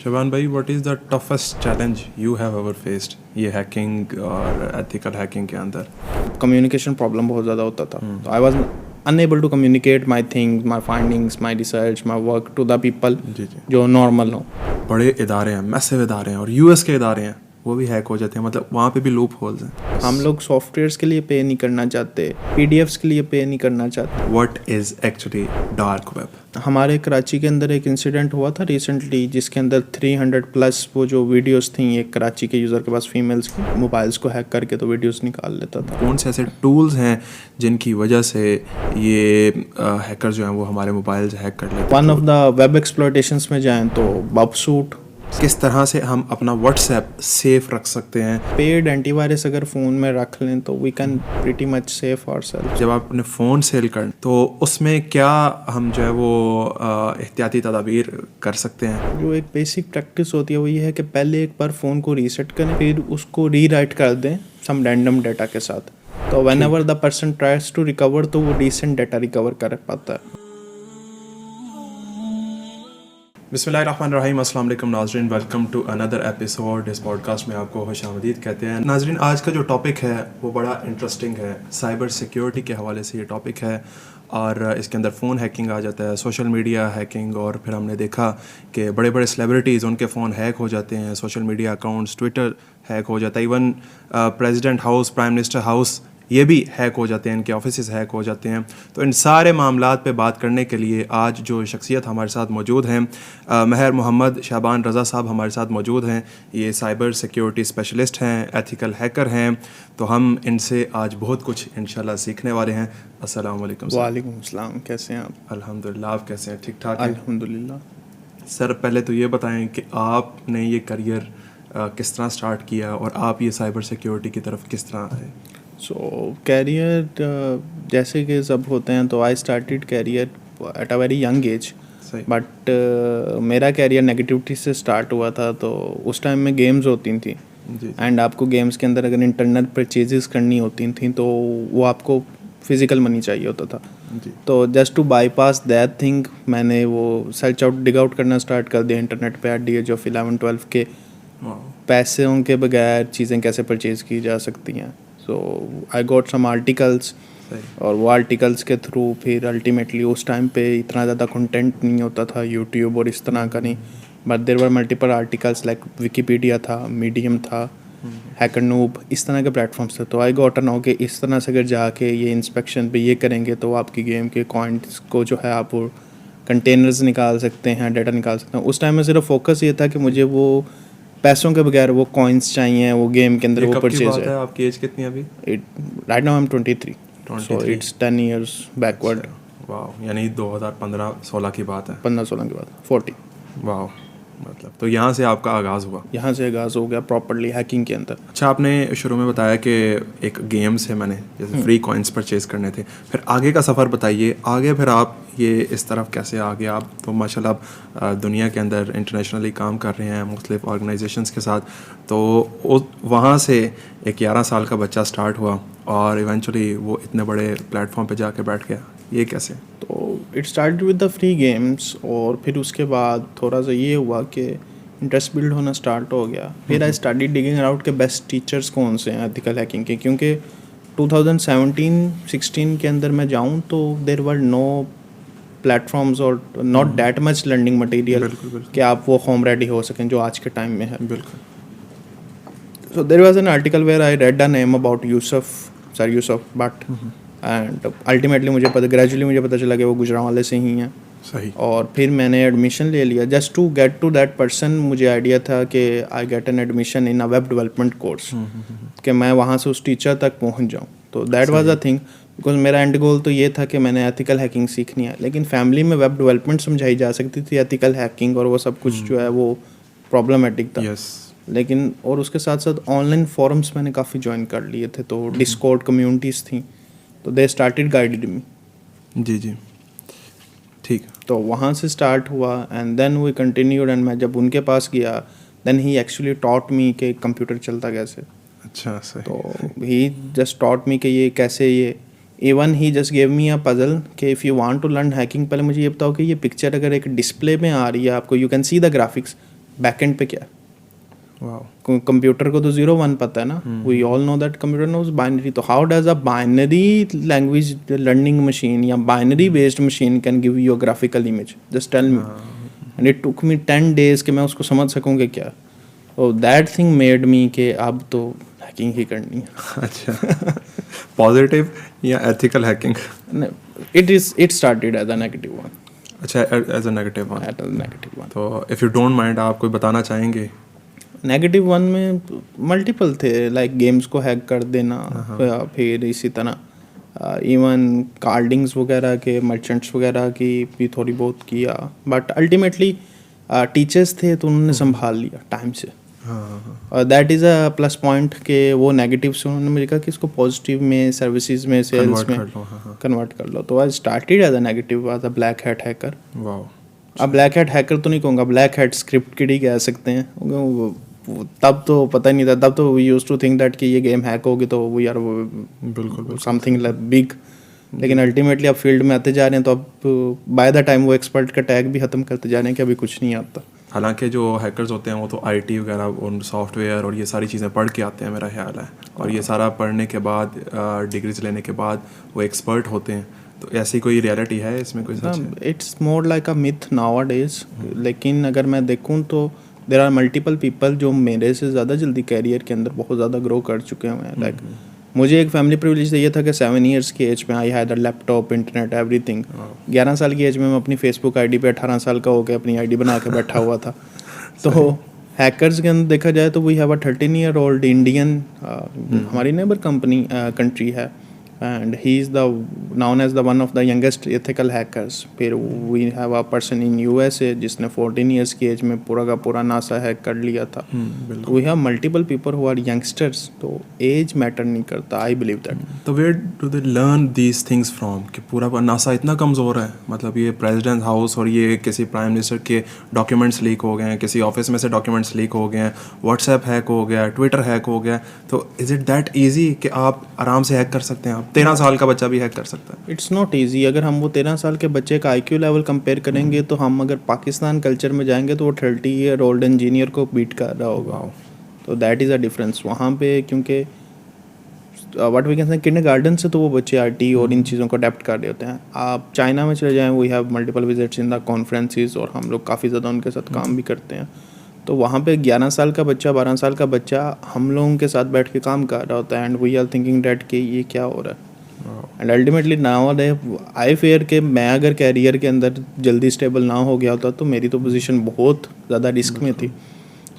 शबान भाई, what is the toughest challenge you have ever faced ये hacking और ethical hacking के अंदर? कम्युनिकेशन प्रॉब्लम बहुत ज़्यादा होता था. तो I was unable to communicate my things, my findings, my research, my work to the people जी जी. जो नॉर्मल हो. बड़े इदारे हैं, मैसिव इदारे हैं, और यूएस के इदारे हैं, वो भी हैक हो जाते हैं. मतलब वहाँ पे भी लूप होल्स हैं. हम लोग सॉफ्टवेयर्स के लिए पे नहीं करना चाहते, पीडीएफ्स के लिए पे नहीं करना चाहते. What is actually dark web? हमारे कराची के अंदर एक इंसिडेंट हुआ था रिसेंटली, जिसके अंदर 300 प्लस वो जो वीडियोस थी, एक कराची के यूज़र के पास फीमेल्स की मोबाइल्स को हैक करके तो वीडियोस निकाल लेता था. कौन से ऐसे टूल्स हैं जिनकी वजह से ये हैकर जो हैं वो हमारे मोबाइल हैक कर लेते हैं? One of the web exploitations में जाएं तो बबसूट. किस तरह से हम अपना व्हाट्सएप सेफ रख सकते हैं? पेड एंटीवायरस अगर फ़ोन में रख लें तो we can pretty much safe ourselves. जब आप अपने फ़ोन सेल करें तो उसमें क्या हम जो है वो एहतियाती तदाबीर कर सकते हैं? जो एक बेसिक प्रैक्टिस होती है वो ये है कि पहले एक बार फ़ोन को रीसेट करें, फिर उसको रीराइट कर दें सम रैंडम डाटा के साथ. तो whenever the person tries to recover तो वो डिसेंट डाटा रिकवर कर पाता है. बिस्मिल्लाहिर्रहमानिर्रहीम. अस्सलाम वालेकुम नाज़रीन, वेलकम टू अनदर एपिसोड. इस पॉडकास्ट में आपको खुशामदीद कहते हैं. नाज़रीन, आज का जो टॉपिक है वो बड़ा इंटरेस्टिंग है. साइबर सिक्योरिटी के हवाले से ये टॉपिक है, और इसके अंदर फ़ोन हैकिंग आ जाता है, सोशल मीडिया हैकिंग, और फिर हमने देखा कि बड़े बड़े सेलिब्रिटीज़ उनके फ़ोन हैक हो जाते हैं, social media accounts, Twitter hack हो जाता है, even president house, prime minister house ये भी हैक हो जाते हैं, इनके ऑफिस हैक हो जाते हैं. तो इन सारे मामलात पे बात करने के लिए आज जो शख्सियत हमारे साथ मौजूद हैं, महर मोहम्मद शाबान रज़ा साहब हमारे साथ मौजूद हैं. ये साइबर सिक्योरिटी स्पेशलिस्ट हैं, एथिकल हैकर हैं. तो हम इनसे आज बहुत कुछ इंशाल्लाह सीखने वाले हैं. अस्सलाम वालेकुम सर. वालेकुम अस्सलाम. कैसे हैं आप? अल्हम्दुलिल्लाह. आप कैसे हैं? ठीक ठाक हैं? अल्हम्दुलिल्लाह. सर, पहले तो ये बताएं कि आपने ये करियर किस तरह स्टार्ट किया और आप ये साइबर सिक्योरिटी की तरफ किस तरह आए? सो कैरियर जैसे कि सब होते हैं, तो I started career at a very young age. But मेरा कैरियर नेगेटिविटी से स्टार्ट हुआ था. तो उस टाइम में गेम्स होती थी, एंड आपको गेम्स के अंदर अगर इंटरनल परचेजेस करनी होती थी तो वो आपको फिज़िकल मनी चाहिए होता था. तो just to bypass that thing मैंने वो सर्च आउट डिग आउट करना स्टार्ट कर दिया इंटरनेट पे एट द एज ऑफ 11-12 के. पैसों के बगैर चीज़ें कैसे परचेज़ की जा सकती हैं. सो आई गॉट सम आर्टिकल्स, और वो आर्टिकल्स के थ्रू फिर अल्टीमेटली उस टाइम पे इतना ज़्यादा कंटेंट नहीं होता था यूट्यूब और इस तरह का नहीं, but there were multiple articles like Wikipedia था, मीडियम था, हैकर नूब, इस तरह के प्लेटफॉर्म्स थे. तो आई गॉट टू नो कि इस तरह से अगर जाके ये इंस्पेक्शन पे ये करेंगे तो आपकी गेम के कॉइन्स को जो है आप वो कंटेनर्स निकाल सकते हैं, डाटा निकाल सकते हैं. उस टाइम में सिर्फ फोकस ये था कि मुझे वो पैसों के बगैर वो कॉइन्स चाहिए, वो गेम के अंदर वो परचेज है. आपकी एज कितनी अभी? Right now I am 23. So it's 10 years backward. वाह, यानी 2015-16 की बात है. 15-16 के बाद 40. वाह, मतलब तो यहाँ से आपका आगाज़ हुआ? यहाँ से आगाज़ हो गया प्रॉपर्ली हैकिंग के अंदर. अच्छा, आपने शुरू में बताया कि एक गेम से मैंने जैसे फ्री कॉइन्स परचेज़ करने थे, फिर आगे का सफ़र बताइए. आगे फिर आप ये इस तरफ कैसे आ गए? आप तो माशाल्लाह आप दुनिया के अंदर इंटरनेशनली काम कर रहे हैं मुख्तलिफ ऑर्गेनाइजेशंस के साथ. तो वहाँ से एक 11 साल का बच्चा स्टार्ट हुआ और इवेंचुअली वो इतने बड़े प्लेटफॉर्म पे जाके बैठ गया. ये कैसे? तो it started with the free games, और फिर उसके बाद थोड़ा सा ये हुआ कि इंटरेस्ट बिल्ड होना स्टार्ट हो गया. फिर आई स्टार्टेड डिगिंग आउट के बेस्ट टीचर्स कौन से हैं एथिकल हैकिंग के, क्योंकि 2017-16 के अंदर मैं जाऊँ तो देयर वर नो प्लेटफॉर्म्स और not that much learning material कि आप वो होम रेडी हो सकें जो आज के टाइम में है. बिल्कुल. So there was an article where I read a name about Yusuf but, and ultimately मुझे पता चला कि वो गुजरांवाले से ही हैं. सही. और फिर मैंने एडमिशन ले लिया just to get to that person. मुझे आइडिया था कि I get an admission in a web development course, कि मैं वहाँ से उस टीचर तक पहुँच जाऊँ. तो that was a thing, because मेरा एंड गोल तो ये था कि मैंने एथिकल हैकिंग सीखनी है. लेकिन फैमिली में वेब डेवलपमेंट समझाई जा सकती थी, एथिकल हैकिंग और वो सब कुछ जो है वो प्रॉब्लमेटिक था. लेकिन और उसके साथ साथ ऑनलाइन फॉरम्स मैंने काफ़ी ज्वाइन कर लिए थे, तो डिस्कॉर्ड कम्युनिटीज़ थी, तो दे स्टार्टेड गाइडेड मी. जी जी, ठीक. तो वहाँ से स्टार्ट हुआ and then we continued. And मैं जब उनके पास गया देन ही एक्चुअली टॉट मी कि कंप्यूटर चलता कैसे. अच्छा, सही. तो ही जस्ट टॉट मी कि ये कैसे, ये even he just gave me a puzzle कि if you want to learn hacking, पहले मुझे ये बताओ कि ये पिक्चर अगर एक डिस्प्ले में आ रही है आपको, you can see the graphics, backend पे क्या? वाओ, कंप्यूटर को तो 0 1 पता है ना, we all know that computer knows binary. तो how does a binary language learning machine या binary based machine can give you a graphical image? Just tell me. And it took me 10 days कि मैं उसको समझ सकूँ कि क्या. और दैट थिंग मेड मी कि अब तो हैकिंग ही करनी है. अच्छा. पॉजिटिव या ethical hacking? It started as a negative one. अच्छा, as a negative one. As a negative one. तो इफ़ यू डोंट माइंड, आप कोई बताना चाहेंगे? नेगेटिव वन में मल्टीपल थे, लाइक गेम्स को हैक कर देना, फिर इसी तरह इवन कार्डिंग्स वगैरह के मर्चेंट्स वगैरह की भी थोड़ी बहुत किया. बट अल्टीमेटली टीचर्स थे तो उन्होंने संभाल लिया टाइम से. और that is a plus point के वो नेगेटिव से उन्होंने मुझे कहा कि इसको पॉजिटिव में, सर्विसेज में, सेल्स में कन्वर्ट कर लो. तो I started as a negative, as a black hat hacker. Wow. अब ब्लैक हैट हैकर तो नहीं कहूँगा, ब्लैक हैट स्क्रिप्ट किड ही कह सकते हैं. तब तो पता ही नहीं था. तब तो we used to think that कि ये गेम हैक होगी तो वी आर बिल्कुल समथिंग बिग. लेकिन अल्टीमेटली अब फील्ड में आते जा रहे हैं तो अब बाय द टाइम वो एक्सपर्ट का टैग भी ख़त्म करते जा रहे हैं कि अभी कुछ नहीं आता. हालांकि जो हैकर्स होते हैं वो तो आईटी वगैरह और सॉफ्टवेयर और ये सारी चीज़ें पढ़ के आते हैं, मेरा ख्याल है. और ये सारा पढ़ने के बाद, डिग्रीज लेने के बाद वो एक्सपर्ट होते हैं. तो ऐसी कोई रियलिटी है इसमें, कोई सच है? It's more like a myth now days. लेकिन अगर मैं देखूँ तो देर आर मल्टीपल पीपल जो मेरे से ज़्यादा जल्दी कैरियर के अंदर बहुत ज़्यादा ग्रो कर चुके हुए हैं. लाइक मुझे एक फैमिली प्रिविलेज तो ये था कि 7 years की एज में I had a laptop, internet, everything. 11 साल की एज में मैं अपनी फेसबुक आईडी पे 18 साल का होकर अपनी आईडी बना के बैठा हुआ था. तो हैकर्स के अंदर देखा जाए तो we have a 13-year-old Indian, हमारी नेबर कंट्री है, and he is known as the one of the youngest ethical hackers. फिर we have a person in USA जिसने 14 years की एज में पूरा का पूरा नासा हैक कर लिया था. We have multiple people who are youngsters. तो एज मैटर नहीं करता, I believe that. तो where do they learn these things from कि पूरा नासा इतना कमज़ोर है? मतलब ये प्रेसिडेंट हाउस और ये किसी प्राइम मिनिस्टर के डॉक्यूमेंट्स लीक हो गए हैं, किसी ऑफिस में से डॉक्यूमेंट्स लीक हो गए हैं, व्हाट्सएप हैक हो गया, ट्विटर हैक हो गया. तो इज़ इट दैट ईजी कि आप आराम से हैक कर सकते हैं? आप 13 साल का बच्चा भी हैक कर सकता है. It's not easy. अगर हम वो 13 साल के बच्चे का IQ लेवल कंपेयर करेंगे तो हम अगर पाकिस्तान कल्चर में जाएंगे तो वो 30-year-old इंजीनियर को बीट कर रहा होगा. तो दैट इज़ अ डिफरेंस वहाँ पे. क्योंकि what we can say kindergarten से तो वो बच्चे आईटी और इन चीज़ों को अडेप्ट कर रहे होते हैं. आप चाइना में चले जाएँ, we have multiple visits in the conferences और हम लोग काफ़ी ज़्यादा उनके साथ काम भी करते हैं. तो वहाँ पे 11 साल का बच्चा, 12 साल का बच्चा हम लोगों के साथ बैठ के काम कर रहा होता है. And we are thinking that कि ये क्या हो रहा है. And ultimately now I fear कि मैं अगर कैरियर के अंदर जल्दी स्टेबल ना हो गया होता तो मेरी तो पोजीशन बहुत ज़्यादा रिस्क में थी.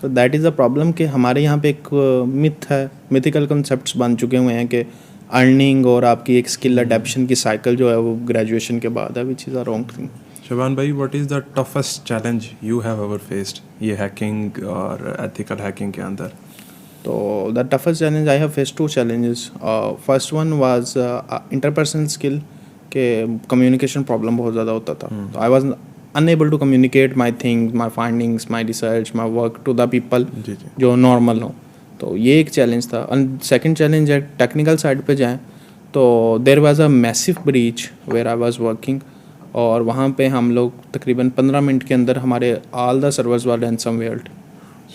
सो दैट इज़ अ प्रॉब्लम कि हमारे यहाँ पे एक मिथ है, मिथिकल कॉन्सेप्ट्स बन चुके हुए हैं कि अर्निंग और आपकी एक स्किल अडेप्शन की साइकिल जो है वो ग्रेजुएशन के बाद है, which is a wrong thing. Shaban भाई, what is the toughest challenge you have ever faced ये हैकिंग और एथिकल हैकिंग के अंदर? तो the toughest challenge I have faced 2 challenges. First one was interpersonal skill के कम्युनिकेशन प्रॉब्लम बहुत ज़्यादा होता था. तो I was unable to communicate my things, my findings, my research, my work to the people जो नॉर्मल हो. तो ये एक चैलेंज था. एंड सेकेंड चैलेंज है टेक्निकल साइड पे जाएँ तो there was a massive breach where I was working. और वहाँ पे हम लोग तकरीबन 15 मिनट के अंदर हमारे all the servers were ransomwared.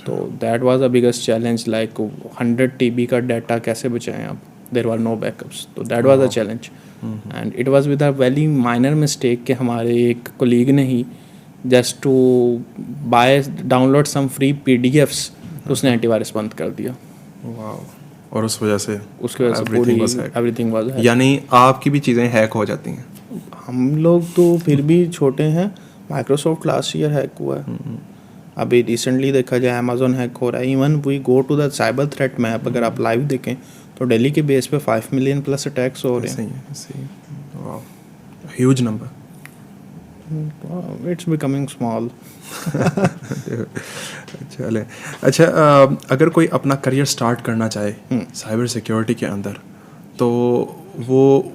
तो that was a biggest challenge. Like 100 TB का डाटा कैसे बचाएं आप? There were no backups. तो that was a challenge. And it was with a very minor mistake कि हमारे एक कोलीग ने ही just to buy download some free PDFs उसने एंटीवायरस बंद कर दिया. वाओ. और उसकी वजह से पूरी एवरीथिंग वाज हैक. यानी आपकी भी चीज़ें हैक हो जाती हैं? हम लोग तो फिर भी छोटे हैं. माइक्रोसॉफ्ट लास्ट ईयर हैक हुआ है. अभी रिसेंटली देखा जाए अमेजोन हैक हो रहा है. Even we go to the cyber threat map, अगर आप लाइव देखें तो दिल्ली के बेस पे 5 million प्लस अटैक्स हो रहे हैं. सही. Wow, huge number. It's becoming small. चले. अच्छा, अगर कोई अपना करियर स्टार्ट करना चाहे साइबर सिक्योरिटी के अंदर, तो वो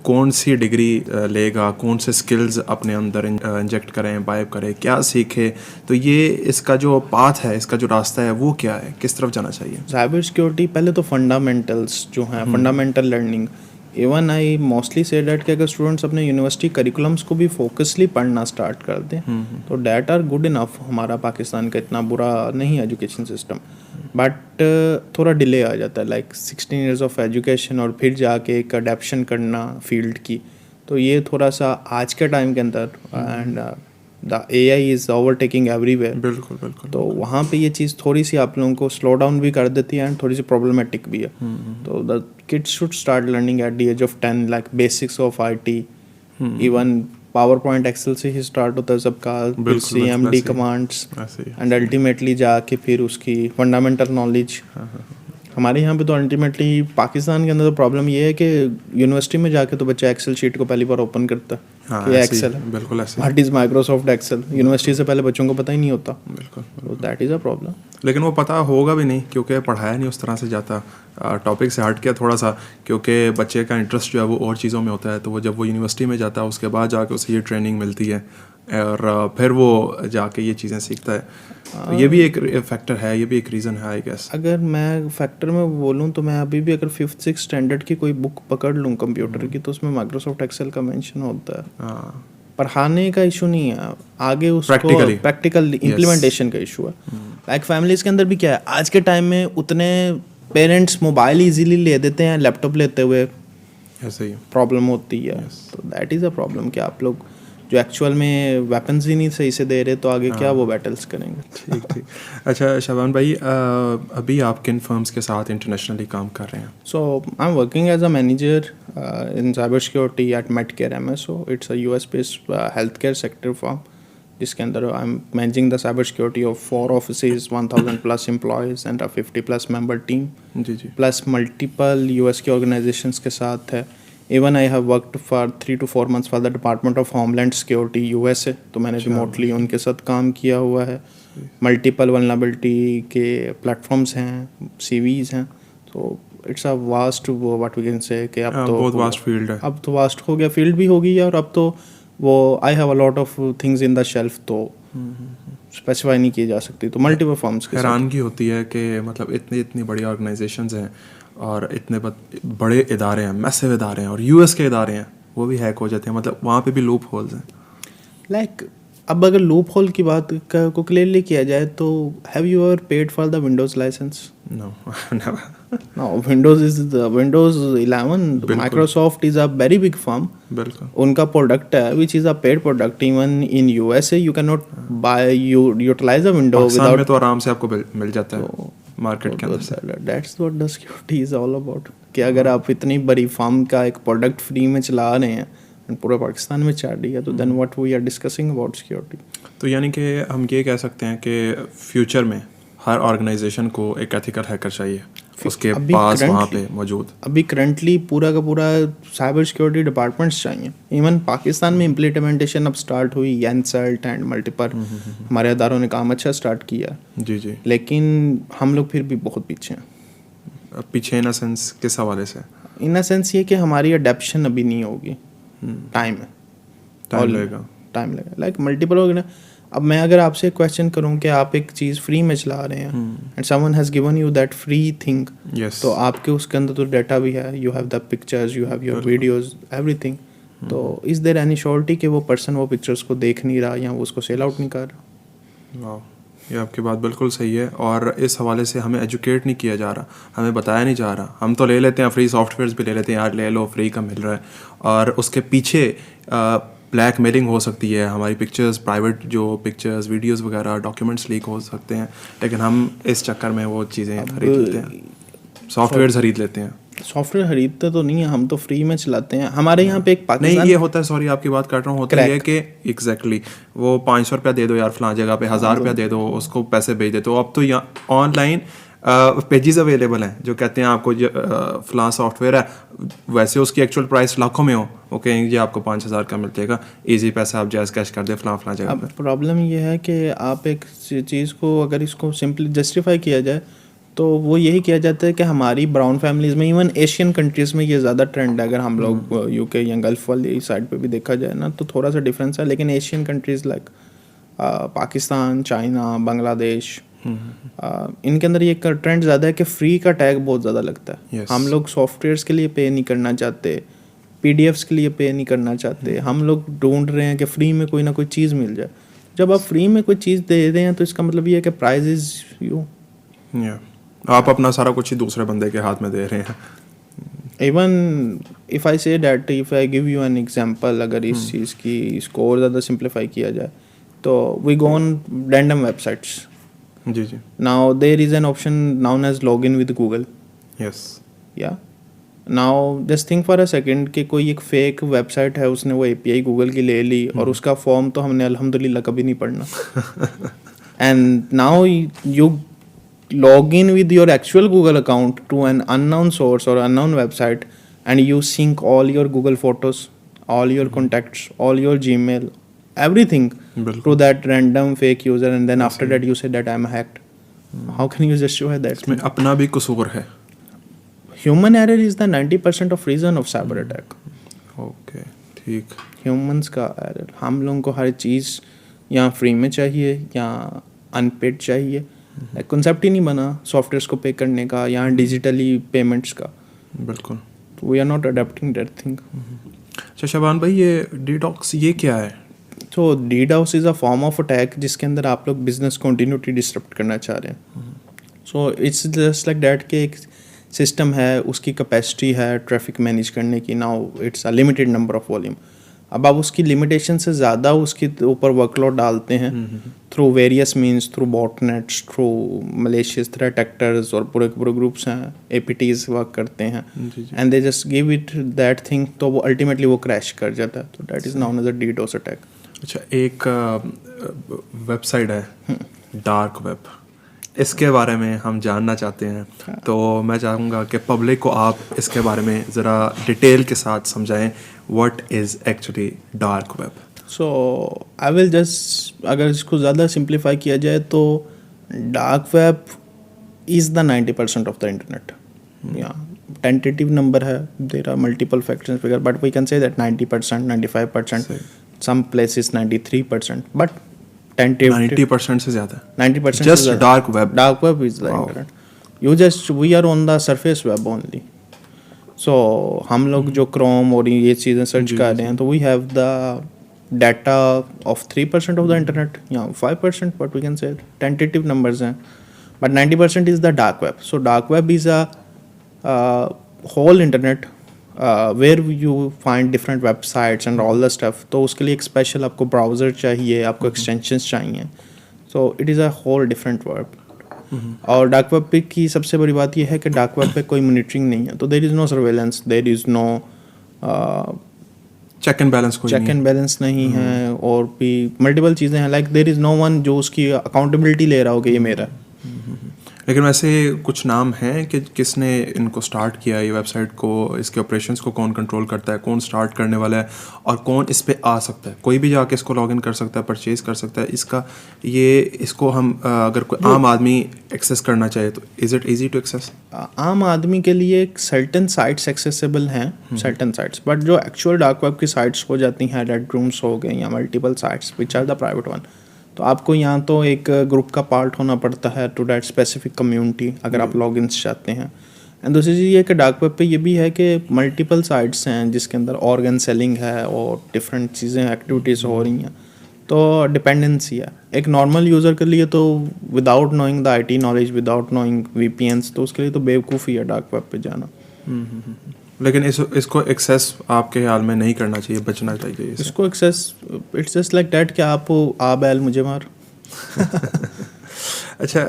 कौन सी डिग्री लेगा, कौन से स्किल्स अपने अंदर इंजेक्ट करें, बाइब करें, क्या सीखे? तो ये इसका जो पाथ है, इसका जो रास्ता है वो क्या है, किस तरफ जाना चाहिए? साइबर सिक्योरिटी पहले तो फंडामेंटल्स जो हैं, fundamental learning even I mostly say that कि अगर स्टूडेंट्स अपने यूनिवर्सिटी करिकुलम्स को भी फोकसली पढ़ना स्टार्ट कर दें तो डैट आर गुड इनफ. हमारा पाकिस्तान का इतना बुरा नहीं है एजुकेशन सिस्टम, बट थोड़ा डिले आ जाता है, लाइक 16 ईयर्स ऑफ एजुकेशन और फिर जाके एक अडेप्शन करना फील्ड की. तो ये थोड़ा सा आज के टाइम के अंदर and the AI is overtaking everywhere. बिल्कुल बिल्कुल. तो वहाँ पे ये चीज़ थोड़ी सी आप लोगों को स्लो डाउन भी कर देती है एंड थोड़ी सी प्रॉब्लमेटिक भी है. तो the kids should start learning at the age of 10, like basics of IT. Even PowerPoint Excel से ही स्टार्ट होता है सबका, CMD कमांड्स एंड अल्टीमेटली जाके फिर उसकी फंडामेंटल नॉलेज. हमारे यहाँ पे तो अल्टीमेटली पाकिस्तान के अंदर तो प्रॉब्लम ये है कि यूनिवर्सिटी में जाके तो बच्चा एक्सेल शीट को पहली बार ओपन करता है. हाँ, ये एक्सेल है, बिल्कुल ऐसे. What is Microsoft Excel? University से पहले बच्चों को पता ही नहीं होता. बिल्कुल. तो दैट इज़ अ प्रॉब्लम. लेकिन वो पता होगा भी नहीं क्योंकि पढ़ाया नहीं उस तरह से जाता. टॉपिक से हट गया थोड़ा सा, क्योंकि बच्चे का इंटरेस्ट जो है वो और चीज़ों में होता है. तो वो जब वो यूनिवर्सिटी में जाता है उसके बाद जाके उसे ये ट्रेनिंग मिलती है और फिर वो जाके ये चीज़ें सीखता है. तो ये भी एक फैक्टर है, ये भी एक रीज़न है आई गेस. अगर मैं फैक्टर में बोलूँ तो मैं अभी भी अगर 5th-6th स्टैंडर्ड की कोई बुक पकड़ लूँ कंप्यूटर की तो उसमें माइक्रोसॉफ्ट एक्सेल का मेंशन होता है. हाँ, पढ़ाने का इशू नहीं है, आगे उसको प्रैक्टिकल इम्प्लीमेंटेशन का इशू है. लाइक फैमिलीज के अंदर भी क्या है, आज के टाइम में उतने पेरेंट्स मोबाइल इजीली ले देते हैं लेपटॉप लेते हुए, ऐसे ही प्रॉब्लम होती है. तो दैट इज़ अ प्रॉब्लम कि आप लोग जो एक्चुअल में वेपन्स ही नहीं सही से दे रहे तो आगे क्या वो बैटल्स करेंगे. ठीक ठीक. अच्छा शाबान भाई, अभी आप किन फर्म्स के साथ इंटरनेशनली काम कर रहे हैं? So I'm working as a manager in cybersecurity at Medcare MSO. It's a US-based healthcare sector firm. जिसके अंदर I'm managing the cybersecurity of 4 offices, 1,000 plus employees and a 50 plus member team. Ji ji. Plus multiple US के organizations के साथ है. Even I have worked for 3 to 4 months for the Department of Homeland Security USA. तो मैंने remotely उनके साथ काम किया हुआ है. मल्टीपल वल्नरेबिलिटी के प्लेटफॉर्म्स हैं, CVs हैं. तो it's a vast what we can say कि अब तो बहुत वास्ट फील्ड है. अब तो वास्ट हो गया, फील्ड भी हो गई है और अब तो वो I have a lot of things in the shelf तो स्पेसिफाई नहीं की जा सकती. तो मल्टीपल फॉर्म्स के हैरानगी होती है कि मतलब इतनी बड़ी ऑर्गेनाइजेशंस हैं और इतने बड़े इदारे हैं, मैसिव इदारे हैं और US के इदारे हैं, वो भी हैक हो जाते हैं. मतलब वहाँ पे भी लूप होल्स हैं. लाइक अब अगर लूप होल की बात को क्लियरली किया जाए तो have you ever paid for the Windows licence? No, never. No, Windows 11. Microsoft is a very big firm. बिल्कुल. उनका प्रोडक्ट है which is a paid product. Even in USA you cannot buy, you utilize a window without. में तो आराम से आपको मिल जाता है मार्केट के अंदर से. That's what the security is all about. कि अगर आप इतनी बड़ी फर्म का एक प्रोडक्ट फ्री में चला रहे हैं पूरे पाकिस्तान में चल रही है तो then what we are discussing about security. तो यानी कि हम ये कह सकते हैं कि फ्यूचर में हर ऑर्गेनाइजेशन को एक एथिकल हैकर चाहिए उसके पास वहाँ पे मौजूद. अभी करंटली पूरा का पूरा साइबर सिक्योरिटी डिपार्टमेंट्स चाहिए. इवन पाकिस्तान में इम्प्लीमेंटेशन अब स्टार्ट हुई, एनसल्ट एंड मल्टीपल हमारे अदारों ने काम अच्छा स्टार्ट किया. जी जी. लेकिन हम लोग फिर भी बहुत पीछे हैं. पीछे इन अ सेंस किस हवाले से? इन अ सेंस ये कि हमारी अडेप्शन अभी नहीं होगी. टाइम लगेगा. लाइक मल्टीपल हो गया. अब मैं अगर आपसे क्वेश्चन करूं कि आप एक चीज़ फ्री में चला रहे हैं and someone has given you that free thing, तो आपके उसके अंदर तो डाटा भी है, you have the pictures, you have your videos, everything. तो इज़ देयर एनी श्योरिटी कि वो पर्सन वो पिक्चर्स को देख नहीं रहा या वो उसको सेल आउट नहीं कर रहा? वाह, ये आपकी बात बिल्कुल सही है. और इस हवाले से हमें एजुकेट नहीं किया जा रहा, हमें बताया नहीं जा रहा. हम तो ले लेते हैं फ्री सॉफ्टवेयर्स भी ले लेते हैं, यार ले लो फ्री का मिल रहा है, और उसके पीछे ब्लैक मेलिंग हो सकती है. हमारी पिक्चर्स, प्राइवेट जो पिक्चर्स, वीडियोस वगैरह, डॉक्यूमेंट्स लीक हो सकते हैं. लेकिन हम इस चक्कर में वो चीज़ें खरीद लेते हैं, सॉफ्टवेयर खरीद लेते हैं. सॉफ्टवेयर खरीदते तो नहीं है, हम तो फ्री में चलाते हैं. हमारे यहाँ पे एक पाकिस्तान नहीं, ये होता है, सॉरी आपकी बात काट रहा हूँ, होता है कि एग्जैक्टली वो 500 रुपया दे दो यार फलां जगह पे, 1000 रुपया दे दो, उसको पैसे भेज दे. तो अब तो यहाँ ऑनलाइन पेजेस अवेलेबल हैं जो कहते हैं आपको फलां सॉफ्टवेयर है, वैसे उसकी एक्चुअल प्राइस लाखों में हो, ओके ये आपको 5000 का मिल जाएगा, इजी पैसा आप जायज़ कैश कर दे फलां जगह पर. प्रॉब्लम ये है कि आप एक चीज़ को अगर इसको सिंपली जस्टिफाई किया जाए तो वो यही किया जाता है कि हमारी ब्राउन फैमिलीज़ में, इवन एशियन कंट्रीज़ में ये ज़्यादा ट्रेंड है. अगर हम लोग UK या गल्फ वाली साइड पे भी देखा जाए ना तो थोड़ा सा डिफरेंस है. लेकिन Asian countries like Pakistan, China, Bangladesh, इनके अंदर ये ट्रेंड ज़्यादा है कि फ्री का टैग बहुत ज़्यादा लगता है। Yes. हम लोग सॉफ्टवेयर्स के लिए पे नहीं करना चाहते, पीडीएफ्स के लिए पे नहीं करना चाहते, हम लोग ढूंढ रहे हैं कि फ्री में कोई ना कोई चीज़ मिल जाए। जब आप फ्री में कोई चीज़ दे रहे हैं तो इसका मतलब ये है कि प्राइस इज यू। आप अपना सारा कुछ ही दूसरे बंदे के हाथ में दे रहे हैं। Even if I say that, if I give you an example, अगर इस चीज़ की इसको और ज़्यादा सिंप्लीफाई किया जाए तो we go on random websites. जी जी। Now there is an option known as log in with Google. Yes. या now just think for a second कि कोई एक फेक वेबसाइट है, उसने वो एपीआई गूगल की ले ली और उसका फॉर्म तो हमने अल्हम्दुलिल्लाह कभी नहीं पढ़ना। And now you log in with your actual Google account to an unknown source or unknown website, and you sync all your Google photos, all your contacts, all your Gmail, everything to that random fake user, and then after that you say that I'm hacked. How can you justify that? इसमें अपना भी कसूर है। Human error is the 90% of reason of cyber attack. Okay ठीक। Humans का error, हम लोगों को हर चीज़ या फ्री में चाहिए या अनपेड चाहिए। कॉन्सेप्ट ही नहीं बना सॉफ्टवेयर्स को पे करने का या डिजिटली पेमेंट्स का। बिल्कुल। We are not adapting that thing. अच्छा शबान भाई, ये डीडॉक्स ये क्या है? तो DDoS is a form of attack जिसके अंदर आप लोग बिजनेस कंटिन्यूटी डिस्टर्ब करना चाह रहे हैं। So it's just like that कि एक सिस्टम है, उसकी कैपेसिटी है ट्रैफिक मैनेज करने की। Now it's a limited number of volume. अब आप उसकी लिमिटेशन से ज़्यादा उसके ऊपर वर्कलोड डालते हैं through various means, through botnets, through malicious threat actors, और पूरे पूरे ग्रुप्स हैं, एपीटीज वर्क करते हैं, and they just give it that thing, तो वो अल्टीमेटली वो क्रैश कर जाता है। तो that is known as a DDoS attack. अच्छा, एक वेबसाइट है डार्क वेब, इसके बारे में हम जानना चाहते हैं। तो मैं चाहूँगा कि पब्लिक को आप इसके बारे में ज़रा डिटेल के साथ समझाएं, what is actually dark web. So I will just, अगर इसको ज़्यादा सिंप्लीफाई किया जाए तो dark web is the 90% of the internet. या टेंटेटिव नंबर है, there are multiple factors figure, but we can say that 90%, 95%, some places 93%, but 90% से ज़्यादा, 90% just dark web. Dark web is the internet. We are on the surface web only. So हम लोग जो Chrome और ये चीज़ें search कर रहे हैं, तो we have the data of 3% of the internet, या 5%, but we can say tentative numbers हैं, but 90% is the dark web. So dark web is a whole internet where you find different websites and all the stuff. तो उसके लिए एक special आपको browser चाहिए, आपको extensions चाहिए। So it is a whole different word. और dark web पे की सबसे बड़ी बात यह है कि डार्क वेब पे कोई मॉनिटरिंग नहीं है, तो there is no surveillance, there is no check and balance नहीं है, और भी मल्टीपल चीज़ें हैं। Like there is no one जो उसकी अकाउंटेबिलिटी ले रहा हो कि ये मेरा है। लेकिन वैसे कुछ नाम हैं कि किसने इनको स्टार्ट किया, ये वेबसाइट को, इसके ऑपरेशंस को कौन कंट्रोल करता है, कौन स्टार्ट करने वाला है, और कौन इस पे आ सकता है? कोई भी जाके इसको लॉगिन कर सकता है, परचेज कर सकता है इसको हम अगर कोई आम आदमी एक्सेस करना चाहे तो is it easy to access? आम आदमी के लिए सर्टन साइट्स एक्सेसिबल हैं, सर्टन साइट्स, बट जो एक्चुअल डार्क वेब की साइट्स हो जाती हैं, रेड रूम्स हो गए या multiple sites which are the private one, तो आपको यहाँ तो एक ग्रुप का पार्ट होना पड़ता है टू दैट स्पेसिफिक कम्युनिटी अगर आप लॉगिन्स चाहते हैं। एंड दूसरी चीज़ ये कि डार्क वेब पे ये भी है कि मल्टीपल साइट्स हैं जिसके अंदर ऑर्गन सेलिंग है और डिफरेंट चीज़ें एक्टिविटीज़ हो रही हैं, तो डिपेंडेंसी है। एक नॉर्मल यूज़र के लिए तो without knowing the IT knowledge, without knowing VPNs, तो उसके लिए तो बेवकूफ़ी है डार्क वेब पे जाना। लेकिन इसको एक्सेस आपके ख्याल में नहीं करना चाहिए, बचना चाहिए इसको access. It's just like that कि आप आ बैल मुझे मार। अच्छा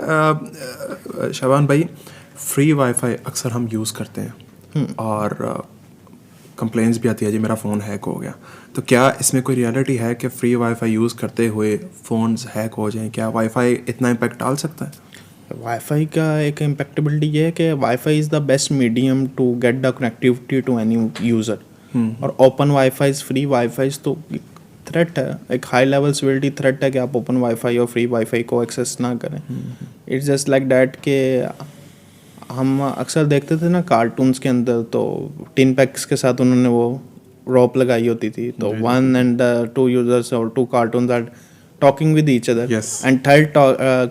शबान भाई, फ्री वाईफाई अक्सर हम यूज़ करते हैं और कंप्लेंट्स भी आती है जी मेरा फ़ोन हैक हो गया, तो क्या इसमें कोई रियलिटी है कि फ्री वाईफाई यूज़ करते हुए फ़ोन्स हैक हो जाएं? क्या वाईफाई इतना इम्पैक्ट डाल सकता है? वाईफाई का एक इम्पैक्टेबिलिटी ये है कि wifi is the best medium to get the connectivity to any user, और ओपन वाईफाई, फ्री वाईफाई तो थ्रेट है, एक हाई लेवल सिविलिटी थ्रेट है कि आप ओपन वाईफाई और फ्री वाईफाई को एक्सेस ना करें। इट्स जस्ट लाइक डैट के हम अक्सर देखते थे ना कार्टून्स के अंदर, तो टिन पैक्स के साथ उन्होंने वो रॉप लगाई होती थी, तो 1 and 2 यूजर्स और 2 cartoons are talking with each other, Yes. And third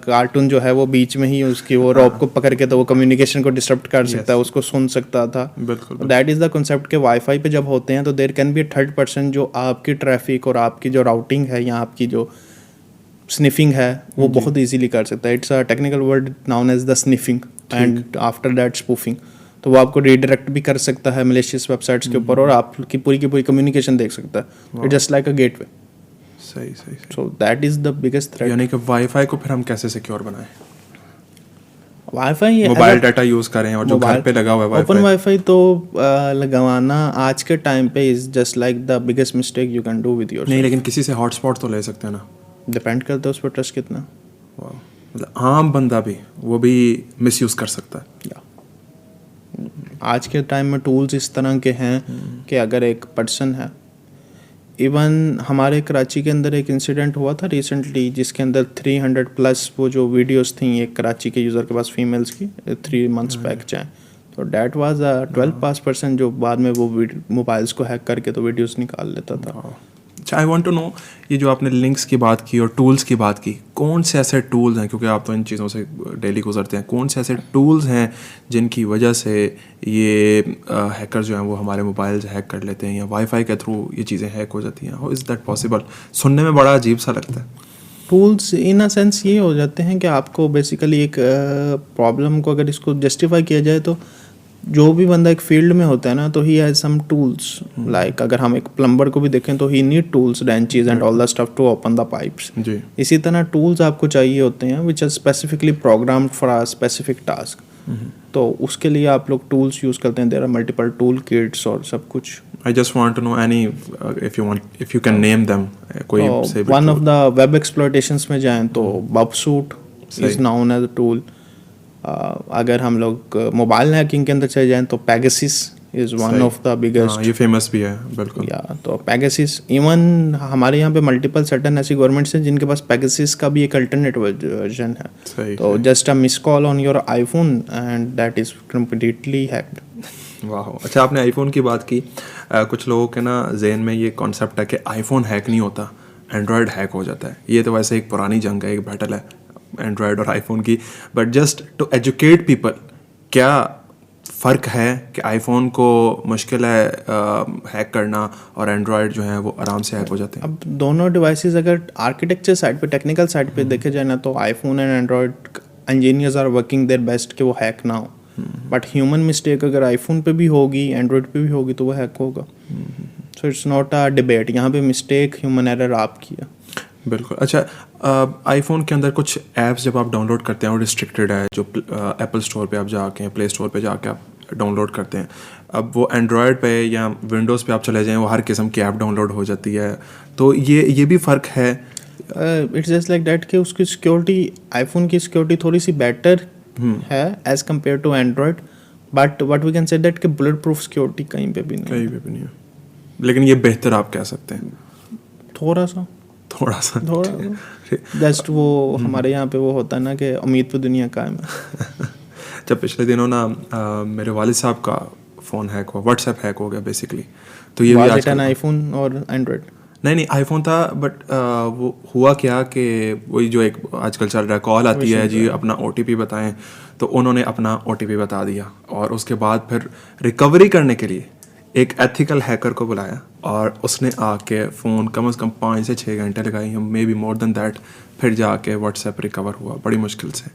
cartoon जो है वो बीच में ही उसकी वो रॉप को पकड़ के तो वो कम्युनिकेशन को डिस्टर्ब कर सकता है, उसको सुन सकता था. बिल्कुल दैट इज़ द कॉन्सेप्ट के वाईफाई पे जब होते हैं तो there can be third person जो आपकी ट्रैफिक और आपकी जो राउटिंग है या आपकी जो स्निफिंग है वो बहुत इजीली कर सकता है. It's a technical word known as the sniffing and after that spoofing. तो वो आपको रीडायरेक्ट भी कर सकता है मैलिशियस वेबसाइट्स के ऊपर और आपकी पूरी की पूरी कम्युनिकेशन देख सकता है. It's just like a gateway. सही सही. So that is the biggest threat. यानी कि वाईफाई को फिर हम कैसे सिक्योर बनाएं? वाईफाई मोबाइल डाटा यूज करें और जो घर पे लगा हुआ है ओपन वाईफाई तो लगाना आज के टाइम पे is just like the biggest mistake you can do with your. नहीं, लेकिन किसी से हॉटस्पॉट तो ले सकते हैं ना. डिपेंड करता है उस पर ट्रस्ट कितना. वाह, मतलब आम बंदा भी वो भी मिसयूज कर सकता है. या आज के टाइम में टूल्स इस तरह के हैं कि अगर एक पर्सन है, इवन हमारे कराची के अंदर एक इंसिडेंट हुआ था रिसेंटली जिसके अंदर 300 प्लस वो जो वीडियोस थी एक कराची के यूज़र के पास फीमेल्स की 3 months बैक जाए, तो डैट वाज अ 12 पर्सन जो बाद में वो मोबाइल्स को हैक करके तो वीडियोस निकाल लेता था. अच्छा, आई वांट टू नो, ये जो आपने लिंक्स की बात की और टूल्स की बात की, कौन से ऐसे टूल्स हैं, क्योंकि आप तो इन चीज़ों से डेली गुजरते हैं, कौन से ऐसे टूल्स हैं जिनकी वजह से ये हैकर जो हैं वो हमारे मोबाइल हैक कर लेते हैं या वाईफाई के थ्रू ये चीज़ें हैक हो जाती हैं? How is that possible? सुनने में बड़ा अजीब सा लगता है. टूल्स इन अ सेंस ये हो जाते हैं कि आपको बेसिकली एक प्रॉब्लम को अगर इसको जस्टिफाई किया जाए तो जो भी बंदा एक फील्ड में होता है ना तो he has some tools. Like अगर हम एक प्लम्बर को भी देखें तो he need tools, wrenches and all the stuff to open the pipes. जी. इसी तरह टूल्स आपको चाहिए होते हैं which are specifically programmed for a specific task. तो उसके लिए आप लोग टूल्स यूज़ करते हैं. There are multiple tool kits और सब कुछ. I just want to know any if you can name them. कोई से one of the web exploitations में जाएं तो burp suite is known as a tool. अगर हम लोग मोबाइल हैकिंग के अंदर चले जाएं तो Pegasus is one of the biggest. ये फेमस भी है. बिल्कुल. या तो पेगासस, इवन हमारे यहाँ पे मल्टीपल सर्टन ऐसी गवर्नमेंट्स हैं जिनके पास पेगासस का भी एक अल्टरनेटिव वर्जन है. सही. तो just a miss call on your iPhone and that is completely hacked. वाह. अच्छा, आपने आईफोन की बात की. कुछ लोगों के ना जहन में ये कॉन्सेप्ट है कि आईफोन हैक नहीं होता, एंड्रॉयड हैक हो जाता है. ये तो वैसे एक पुरानी जंग है, एक बैटल है एंड्रॉयड और आईफोन की. But just to educate people, क्या फ़र्क है कि आईफोन को मुश्किल है हैक करना और एंड्रॉयड जो है वो आराम से हैक हो जाते हैं? अब दोनों डिवाइसेस अगर आर्किटेक्चर साइड पे, टेक्निकल साइड पे देखे जाए ना तो iPhone and Android engineers are working there best कि वो हैक ना हो. बट ह्यूमन मिस्टेक अगर आईफोन पे भी होगी, एंड्रॉयड पे भी होगी तो वो हैक होगा. So it's not a debate. यहाँ पे मिस्टेक, ह्यूमन एरर आपकी है. बिल्कुल. अच्छा, आईफोन के अंदर कुछ ऐप्स जब आप डाउनलोड करते हैं वो रिस्ट्रिक्टेड है, जो एप्पल स्टोर पे आप जाके, प्ले स्टोर पे जाके आप डाउनलोड करते हैं. अब वो एंड्रॉयड पे या विंडोज़ पे आप चले जाएं वो हर किस्म की ऐप डाउनलोड हो जाती है. तो ये भी फ़र्क है. इट्स जस्ट लाइक दैट कि उसकी सिक्योरिटी, आईफोन की सिक्योरिटी थोड़ी सी बेटर है as compare to Android. But what we can say that कि बुलेट प्रूफ सिक्योरिटी कहीं पे भी नहीं है. लेकिन ये बेहतर आप कह सकते हैं. थोड़ा सा जस्ट वो हमारे यहाँ पे वो होता है ना कि उम्मीद पे दुनिया कायम है. जब पिछले दिनों ना मेरे वालिद साहब का फ़ोन हैक हुआ, व्हाट्सएप हैक हो गया बेसिकली. तो ये भी आजकल आईफोन और एंड्रॉयड नहीं आईफोन था. बट वो हुआ क्या कि वही जो एक आजकल चल रहा है, कॉल आती है जी अपना OTP बताएं, तो उन्होंने अपना OTP बता दिया और उसके बाद फिर रिकवरी करने के लिए एक एथिकल हैकर को बुलाया और उसने आके फ़ोन कम से कम 5 से 6 घंटे लगाई, may be more than that, फिर जाके व्हाट्सएप रिकवर हुआ बड़ी मुश्किल से.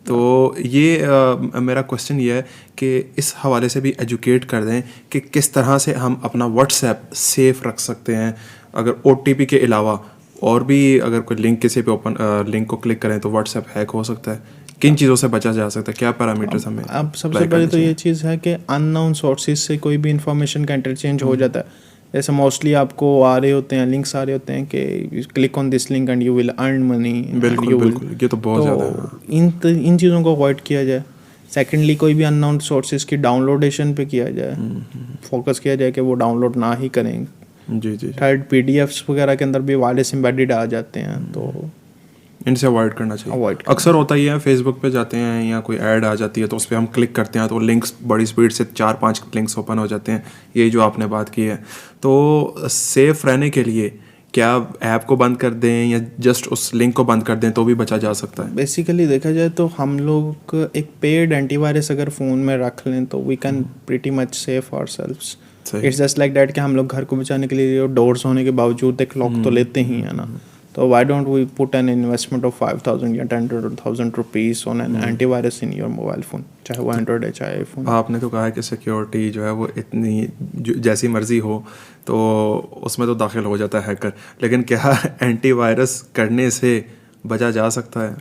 तो ये मेरा क्वेश्चन ये है कि इस हवाले से भी एजुकेट कर दें कि किस तरह से हम अपना व्हाट्सएप सेफ़ रख सकते हैं. अगर OTP के अलावा और भी अगर कोई लिंक किसी पे ओपन लिंक को क्लिक करें तो व्हाट्सएप हैक हो सकता है. किन चीज़ों से बचा जा सकता है, क्या पैरामीटर्स हमें? अब सबसे पहले तो ये चीज़ है कि अननोन सोर्सेज से कोई भी इंफॉर्मेशन का इंटरचेंज हो जाता है. जैसे मोस्टली आपको आ रहे होते हैं, लिंक्स आ रहे होते हैं कि click on this link and you will earn money. बिल्कुल, ये तो बहुत ज़्यादा है. इन चीज़ों को अवॉइड किया जाए. सेकेंडली, कोई भी अननोन सोर्सेज की डाउनलोडेशन पे किया जाए, फोकस किया जाए कि वो डाउनलोड ना ही करें. जी. थर्ड, PDFs वगैरह के अंदर भी वायरस एम्बेडेड आ जाते हैं, तो इनसे अवॉइड करना चाहिए. अक्सर होता ही है, फेसबुक पे जाते हैं या कोई ऐड आ जाती है तो उस पर हम क्लिक करते हैं तो लिंक्स बड़ी स्पीड से 4-5 लिंक्स ओपन हो जाते हैं. यही जो आपने बात की है. तो सेफ़ रहने के लिए क्या ऐप को बंद कर दें या जस्ट उस लिंक को बंद कर दें तो भी बचा जा सकता है? बेसिकली देखा जाए तो हम लोग एक पेड एंटीवायरस अगर फ़ोन में रख लें तो we can pretty much safe ourselves. It's just like that कि हम लोग घर को बचाने के लिए डोर्स होने के बावजूद एक लॉक तो लेते ही है ना. तो why don't we put an investment of 5,000 या 10,000 rupees on an antivirus in your mobile phone, चाहे वो एंड्रॉयड है चाहे आईफोन. आपने तो कहा है कि सिक्योरिटी जो है वो इतनी जैसी मर्जी हो तो उसमें तो दाखिल हो जाता है हैकर, लेकिन क्या एंटीवायरस करने से बचा जा सकता है?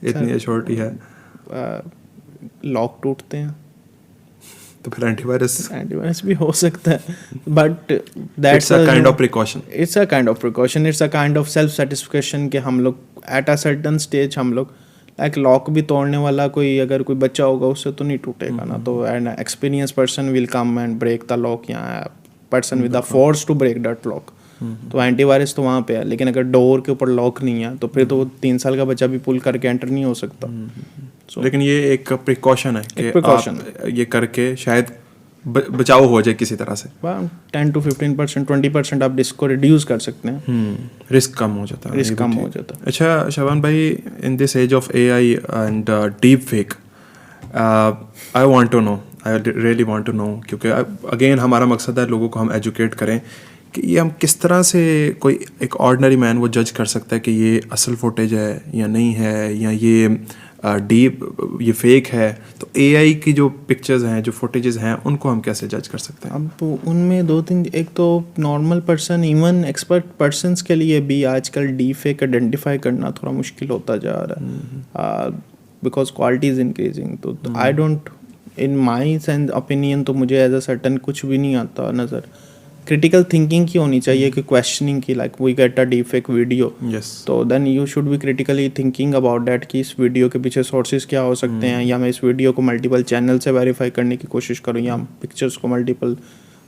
इतनी एश्योरिटी है. लॉक टूटते हैं तो फिर एंटीवायरस भी हो सकता है, but that's a kind of precaution. It's a kind of precaution, it's a kind of self satisfaction कि हम लोग एट अ सर्टन स्टेज हम लोग लाइक लॉक भी तोड़ने वाला कोई अगर कोई बच्चा होगा उससे तो नहीं टूटेगा ना. तो an experience person will come and break the lock, या person with the force to break that lock. तो एंटीवायरस तो वहाँ पे है, लेकिन अगर डोर के ऊपर लॉक नहीं है तो फिर तो 3 साल का बच्चा भी पुल करके एंटर नहीं हो सकता. लेकिन ये एक प्रिकॉशन है कि आप ये करके शायद बचाव हो जाए किसी तरह से. 10 to 15%, 20% आप रिस्क को रिड्यूस कर सकते हैं. रिस्क कम हो जाता है. रिस्क कम हो जाता है. अच्छा शबान भाई, in this age of AI and deep fake, I want to know, I really want to know, क्योंकि अगेन हमारा मकसद है लोगों को हम एजुकेट करें कि ये हम किस तरह से कोई एक ऑर्डिनरी मैन वो जज कर सकता है कि ये असल फुटेज है या नहीं है, या ये ये फेक है. तो AI की जो पिक्चर्स हैं, जो फुटेजेस हैं, उनको हम कैसे जज कर सकते हैं? अब उनमें 2-3, एक तो normal person, even expert persons के लिए भी आजकल डीप फेक आइडेंटिफाई करना थोड़ा मुश्किल होता जा रहा है, बिकॉज क्वालिटी इज इंक्रीजिंग. तो I don't, in my sense opinion, तो मुझे एज अ सर्टन कुछ भी नहीं आता नज़र. क्रिटिकल थिंकिंग की होनी चाहिए कि क्वेश्चनिंग की, like we get a deep fake video, तो then you should be critically thinking about that कि इस वीडियो के पीछे सोर्सेज क्या हो सकते हैं, या मैं इस वीडियो को मल्टीपल चैनल से वेरीफाई करने की कोशिश करूँ, या पिक्चर्स को मल्टीपल.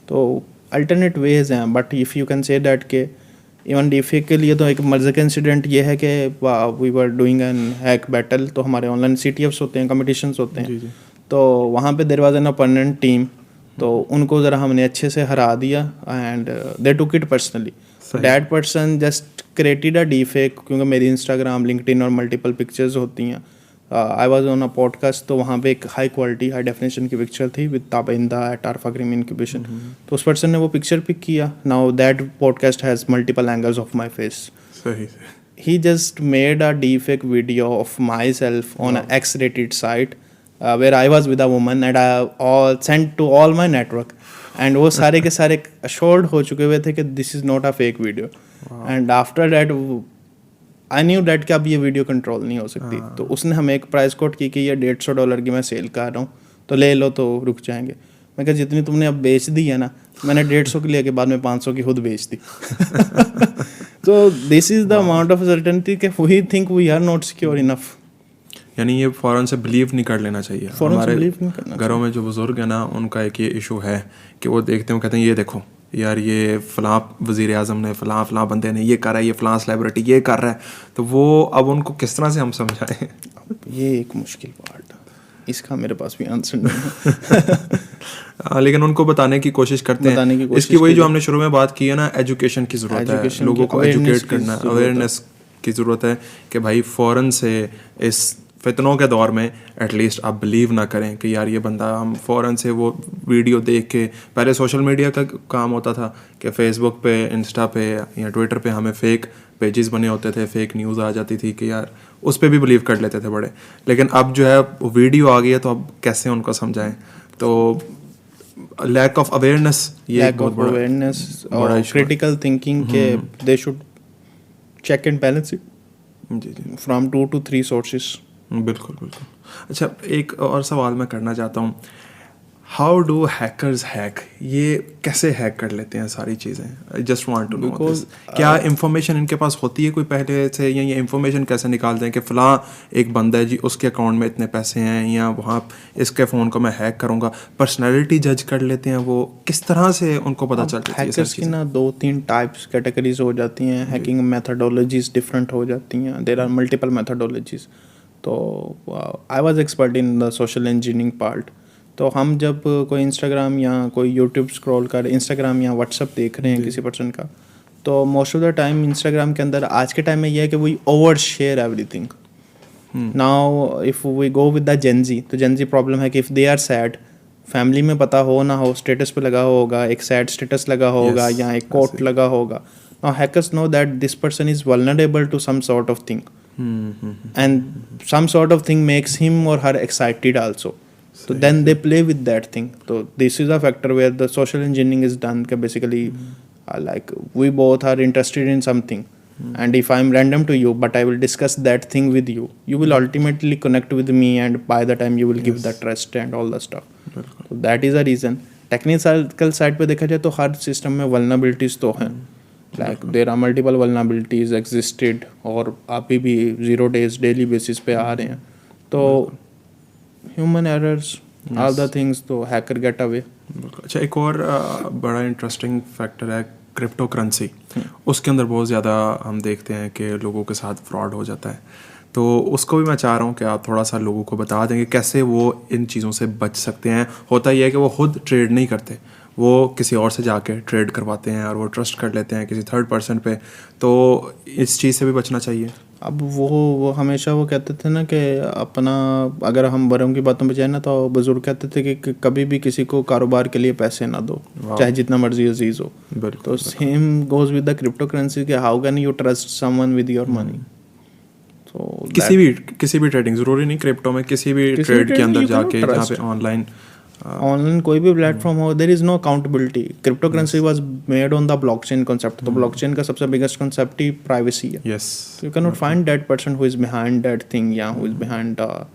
तो अल्टरनेट वेज हैं, but if you can say that के इवन डीप फेक के लिए तो एक मजे का इंसिडेंट ये है कि we were doing an hack battle. तो हमारे ऑनलाइन CTFs होते हैं, कॉम्पिटिशन्स होते हैं, तो वहाँ पे there was an opponent team. तो उनको ज़रा हमने अच्छे से हरा दिया and they took it personally. That person just created a deep fake, क्योंकि मेरी इंस्टाग्राम, लिंक्डइन और मल्टीपल पिक्चर्स होती हैं. I was on a podcast, तो वहाँ पे एक हाई क्वालिटी हाई डेफिनेशन की पिक्चर थी with Tabinda at Arfa Karim incubation. तो उस पर्सन ने वो पिक्चर पिक किया. Now that podcast has multiple angles of my face. He just made a deepfake video of myself on an X-rated site where I was with a woman, and I all sent to all my network, and वो सारे के सारे assured हो चुके हुए थे कि this is not a fake video. And after that I knew that कि अब ये वीडियो कंट्रोल नहीं हो सकती. तो उसने हमें एक प्राइस कोट की कि ये $150 की मैं सेल कर रहा हूँ, तो ले लो तो रुक जाएंगे. मैं कहा जितनी तुमने अब बेच दी है ना, मैंने 150 की लेके बाद में 500 की खुद बेच दी. तो this is the amount of certainty कि we think we are not secure enough. यानी ये फ़ौरन से बिलीव नहीं कर लेना चाहिए. हमारे घरों में जो बुजुर्ग है ना, उनका एक ये इशू है कि वो देखते हैं, कहते हैं ये देखो यार ये फ़लाँ वज़ीर आज़म ने, फ़लाँ बंदे ने ये कर रहा है, ये फ़लाँ सेलिब्रिटी ये कर रहा है. तो वो अब उनको किस तरह से हम समझाएं? ये एक मुश्किल पार्ट है, इसका मेरे पास भी आंसर नहीं है. लेकिन उनको बताने की कोशिश करते हैं. इसकी वही जो हमने शुरू में बात की है ना, एजुकेशन की ज़रूरत है, लोगों को एजुकेट करना, अवेयरनेस की ज़रूरत है कि भाई फ़ौरन से इस फितनों के दौर में एटलीस्ट आप बिलीव ना करें कि यार ये बंदा, हम फ़ौरन से वो वीडियो देख के, पहले सोशल मीडिया का काम होता था कि फेसबुक पे, इंस्टा पे या ट्विटर पे हमें फ़ेक पेजेस बने होते थे, फेक न्यूज़ आ जाती थी कि यार उस पर भी बिलीव कर लेते थे बड़े. लेकिन अब जो है वो वीडियो आ गई है, तो अब कैसे उनको समझाएं? तो लैक ऑफ अवेयरनेस, ये लैक ऑफ अवेयरनेस और क्रिटिकल थिंकिंग के they should check and balance it from 2 to 3 sources. बिल्कुल बिल्कुल. अच्छा, एक और सवाल मैं करना चाहता हूँ. How do hackers hack? ये कैसे हैक कर लेते हैं सारी चीज़ें? I just want to know this. क्या इंफॉर्मेशन इनके पास होती है कोई पहले से, या ये इंफॉर्मेशन कैसे निकालते हैं कि फ़लाँ एक बंदा है जी, उसके अकाउंट में इतने पैसे हैं, या वहाँ इसके फ़ोन को मैं हैक करूँगा? पर्सनैलिटी जज कर लेते हैं वो, किस तरह से उनको पता चलता है? हैकर्स की ना 2-3 टाइप्स कैटेगरीज हो जाती हैं. हैकिंग मेथडोलॉजीज डिफरेंट हो जाती हैं. There are multiple methodologies. तो I was expert in the social engineering part. तो हम जब कोई इंस्टाग्राम या कोई यूट्यूब स्क्रॉल कर, इंस्टाग्राम या व्हाट्सअप देख रहे हैं किसी पर्सन का, तो most of the time Instagram के अंदर आज के टाइम में ये है कि we over share everything. Now if we go with the Gen Z, तो जेंजी प्रॉब्लम है कि if they are sad, family में पता हो ना हो, स्टेटस पे लगा होगा, एक सैड स्टेटस लगा होगा या एक कोट लगा होगा. Now hackers know that this person is vulnerable to some sort of thing, and some sort of thing makes him or her excited also. So then they play with that thing. So this is a factor where the social engineering is done. Basically, like we both are interested in something, and if I'm random to you, but I will discuss that thing with you, you will ultimately connect with me, and by the time you will give the trust and all the stuff. So that is a reason. Technical side पे देखा जाए तो हर system में vulnerabilities तो हैं. Like there are multiple vulnerabilities existed और अभी भी 0 days daily basis पे आ रहे हैं. तो human errors all the things, तो हैकर गेट अवे. अच्छा, एक और बड़ा इंटरेस्टिंग फैक्टर है क्रिप्टो करेंसी. उसके अंदर बहुत ज़्यादा हम देखते हैं कि लोगों के साथ फ्रॉड हो जाता है. तो उसको भी मैं चाह रहा हूँ कि आप थोड़ा सा लोगों को बता देंगे कैसे वो इन चीज़ों से बच सकते हैं. होता ही है कि वो खुद ट्रेड नहीं करते, वो किसी और से जाके ट्रेड करवाते हैं और वो ट्रस्ट कर लेते हैं किसी थर्ड पर्सन पे. तो इस चीज़ से भी बचना चाहिए. अब वो हमेशा वो कहते थे ना कि अपना, अगर हम बड़ों की बातों पे जाए ना, तो बुजुर्ग कहते थे कि कभी भी किसी को कारोबार के लिए पैसे ना दो, चाहे जितना मर्जी अजीज हो. तो same goes with the crypto currency कि how can you trust someone with your money. तो किसी भी ट्रेडिंग, ज़रूरी नहीं क्रिप्टो में, किसी भी ट्रेड के अंदर जाके जहाँ पे ऑनलाइन कोई भी प्लेटफॉर्म हो, there is no accountability. Crypto currency was made on the blockchain concept. तो ब्लॉकचेन का सबसे बिगेस्ट कॉन्सेप्ट ही प्राइवेसी है. Yes, you can not find that person who is behind that thing या who is behind the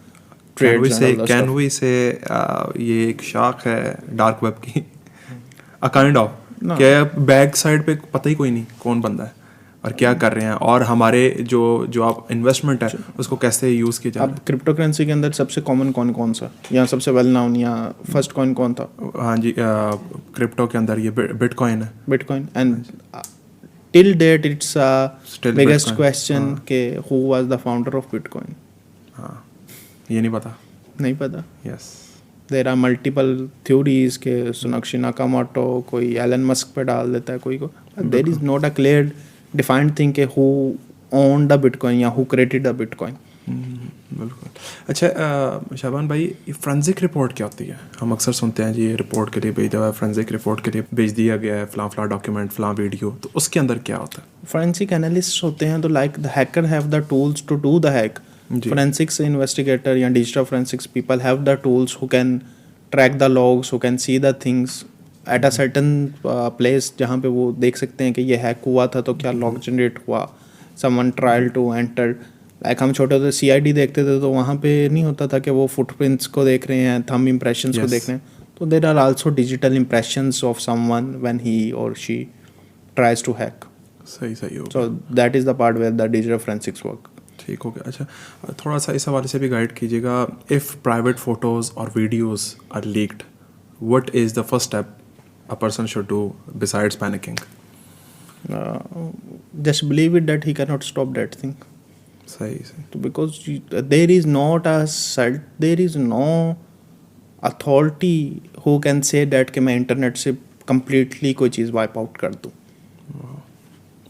trades. Can we say ये एक शाख है डार्क वेब की, अ काइंड ऑफ, क्या बैक साइड पे पता ही कोई नहीं कौन बंदा है और क्या कर रहे हैं, और हमारे जो आप इन्वेस्टमेंट है उसको कैसे यूज़ किया जाए. अब क्रिप्टो करेंसी के अंदर सबसे कॉमन कौन सा, या सबसे वेल नाउन या फर्स्ट कॉइन कौन था? हाँ जी, क्रिप्टो के अंदर ये बिटकॉइन है. Bitcoin. And till date its biggest question के who was the founder of bitcoin. हाँ, ये नहीं पता. Yes, there are multiple theories के सोनाक्षी नाकामोटो, कोई एलन मस्क पे डाल देता है कोई को. There is not a clear defined thing के हु ओन द बिटकॉइन या हु क्रिएटेड द बिटकॉइन. बिल्कुल. अच्छा शाबान भाई, फ्रेंजिक रिपोर्ट क्या होती है? हम अक्सर सुनते हैं जी ये रिपोर्ट के लिए भेज दिया है, फ्रेंजिक रिपोर्ट के लिए भेज दिया गया है, फलां डॉक्यूमेंट, फलां वीडियो. तो उसके अंदर क्या होता है? फोरेंसिक एनालिस्ट होते हैं, तो like the hacker have the tools to do the hack. Forensics investigator या digital forensics people have the tools who can track the logs, who can see the things at a certain place, जहाँ पे वो देख सकते हैं कि ये hack हुआ था तो क्या लॉग जनरेट हुआ, someone trial to enter. Like हम छोटे होते CID देखते थे, तो वहाँ पे नहीं होता था कि वो फुटप्रिंट्स को देख रहे हैं, थंब इम्प्रेशंस को देख रहे हैं. तो there are also digital impressions of someone when he और शी ट्राइज टू हैक. सही हो. So that is the part where the digital forensics work. ठीक हो गया. अच्छा, थोड़ा सा इस हवाले से भी गाइड कीजिएगा. इफ़ प्राइवेट फोटोज़ और videos are leaked, what is the first step a person should do besides panicking? Just believe it that he cannot stop that thing. सही. So because there is no authority who can say that कि मैं internet से completely कोई चीज़ wipe out कर दूँ.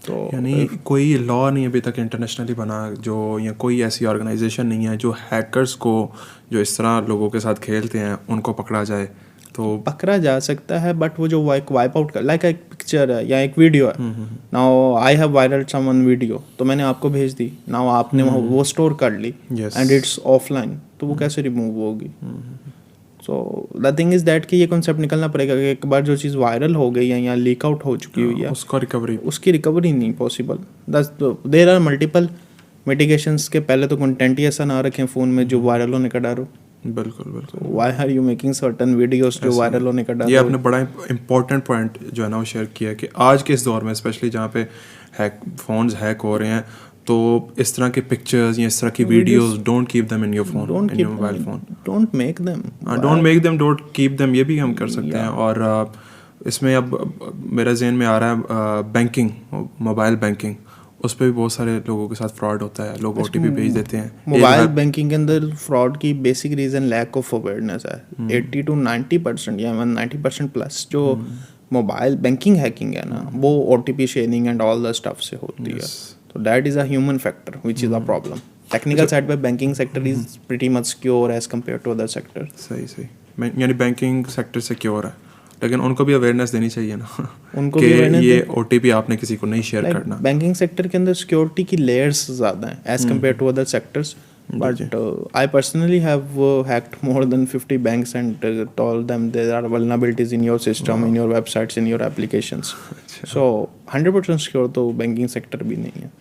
तो यानी कोई लॉ नहीं अभी तक इंटरनेशनली बना जो, या कोई ऐसी ऑर्गेनाइजेशन नहीं है जो हैकर्स को, जो इस तरह लोगों के साथ खेलते हैं, उनको पकड़ा जाए. तो पकड़ा जा सकता है, बट वो जो वाइप आउट कर, लाइक एक पिक्चर है या एक वीडियो है. Now I have viral someone video, तो मैंने आपको भेज दी, नाउ आपने वो स्टोर कर ली एंड इट्स ऑफलाइन, तो वो कैसे रिमूव होगी? So the thing is that कि ये कॉन्सेप्ट निकलना पड़ेगा कि एक बार जो चीज़ वायरल हो गई है या लीक आउट हो चुकी हुई है, उसकी रिकवरी नहीं possible. There are multiple mitigations के. पहले तो कंटेंट ही ऐसा ना रखें फ़ोन में जो वायरल होने का डर हो. बिल्कुल. Why are you making certain videos जो वायरल होने का डर? ये आपने बड़ा इंपॉर्टेंट पॉइंट जो है ना वो शेयर किया कि आज के इस दौर में स्पेशली जहाँ पे फोन्स हैक हो रहे हैं, तो इस तरह के पिक्चर्स या इस तरह की videos, don't keep them in your phone, in your mobile phone. Don't make them, don't keep them. ये भी हम कर सकते हैं. और इसमें अब मेरे जहन में आ रहा है बैंकिंग, मोबाइल बैंकिंग, उस पर भी बहुत सारे लोगों के साथ फ्रॉड होता है. लोग OTP भेज देते हैं. मोबाइल बैंकिंग के अंदर फ्रॉड की basic reason lack of awareness है. 80 to 90% या 90% प्लस जो मोबाइल बैंकिंग हैकिंग है ना, वो OTP sharing and all the stuff से होती है, तो that is a human factor which is a problem. Technical side पे banking sector is pretty much secure as compare to other sector. सही. यानी बैंकिंग सेक्टर सिक्योर है, लेकिन उनको भी अवेयरनेस देनी चाहिए ना उनको कि भी awareness ये OTP आपने किसी को नहीं शेयर करना. बैंकिंग सेक्टर के अंदर सिक्योरिटी की लेयर्स ज़्यादा हैं as compare to other sectors. But I personally have hacked more than 50 banks and told them there are vulnerabilities in your system, in your websites, in your applications. So 100% secure तो banking sector भी नहीं है.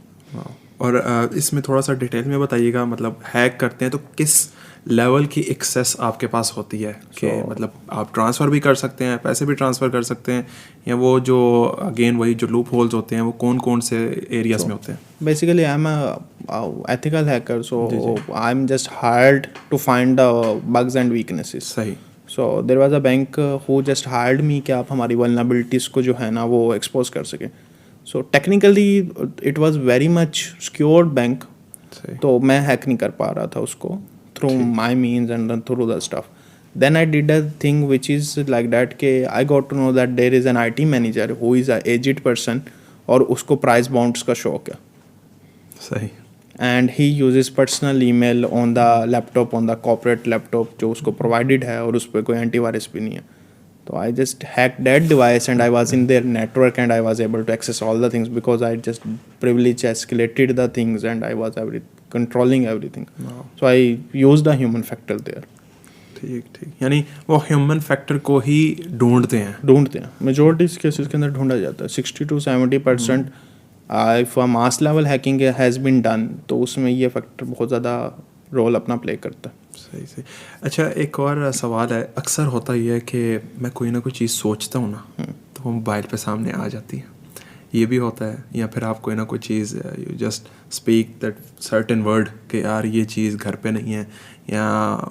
और इसमें थोड़ा सा detail में बताइएगा, मतलब हैक करते हैं तो किस लेवल की एक्सेस आपके पास होती है कि मतलब आप ट्रांसफ़र भी कर सकते हैं, पैसे भी ट्रांसफ़र कर सकते हैं, या वो जो अगेन वही जो लूप होल्स होते हैं वो कौन कौन से एरियाज में होते हैं? Basically, I'm a ethical hacker, so I'm just hired to find the bugs and weaknesses. सही. So there was a bank who just hired me कि आप हमारी vulnerabilities को जो है ना वो expose कर सके. So technically it was very much secured bank. सही. तो मैं हैक नहीं कर पा रहा था उसको through my means and through the stuff. Then I did a thing which is like that कि I got to know that there is an IT manager who is a aged person और उसको price bonds का शौक है. सही. And he uses personal email on the laptop, on the corporate laptop जो उसको provided है, और उस पर कोई antivirus भी नहीं है. तो I just hacked that device and I was in their network and I was able to access all the things because I just privilege escalated the things and I was controlling everything. Wow. So I used the human factor there. ठीक. यानी वो human factor को ही ढूंढते हैं. Majority cases के अंदर ढूंढा जाता है. 60 to 70% if a mass level hacking has been done तो उसमें ये फैक्टर बहुत ज़्यादा रोल अपना प्ले करता है. सही. अच्छा, एक और सवाल है. अक्सर होता ही है कि मैं कोई ना कोई चीज़ सोचता हूँ ना तो वो मोबाइल पे सामने आ जाती है. ये भी होता है, या फिर आप कोई ना कोई चीज़ you just speak that certain word कि यार ये चीज़ घर पे नहीं है या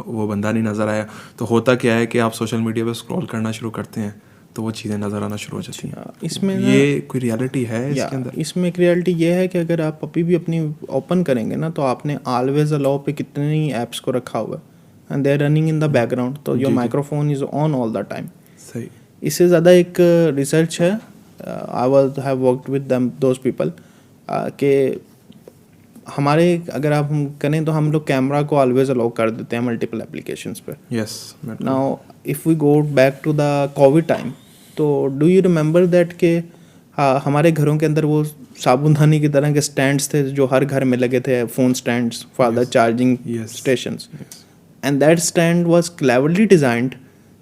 वो बंदा नहीं नज़र आया, तो होता क्या है कि आप सोशल मीडिया पे स्क्रॉल करना शुरू करते हैं तो वो चीज़ें नज़र आना शुरू हो जाती हैं. इसमें ये कोई रियलिटी है इसके अंदर? इसमें एक रियलिटी ये है कि अगर आप अभी भी अपनी ओपन करेंगे ना तो आपने ऑलवेज अलाउ पे कितनी ऐप्स को रखा हुआ है and they are running in the background, तो your microphone is on all the time. सही. इससे ज़्यादा एक रिसर्च है, I was have worked with them those people कि हमारे अगर आप हम करें तो हम लोग कैमरा को ऑलवेज अलाउ कर देते हैं मल्टीपल एप्लीकेशंस पे. Yes. Now if we go back to the covid time, तो डू यू रिमेंबर दैट के हमारे घरों के अंदर वो साबुनदानी की तरह के स्टैंड्स थे जो हर घर में लगे थे, phone stands for the charging stations, and that stand was cleverly designed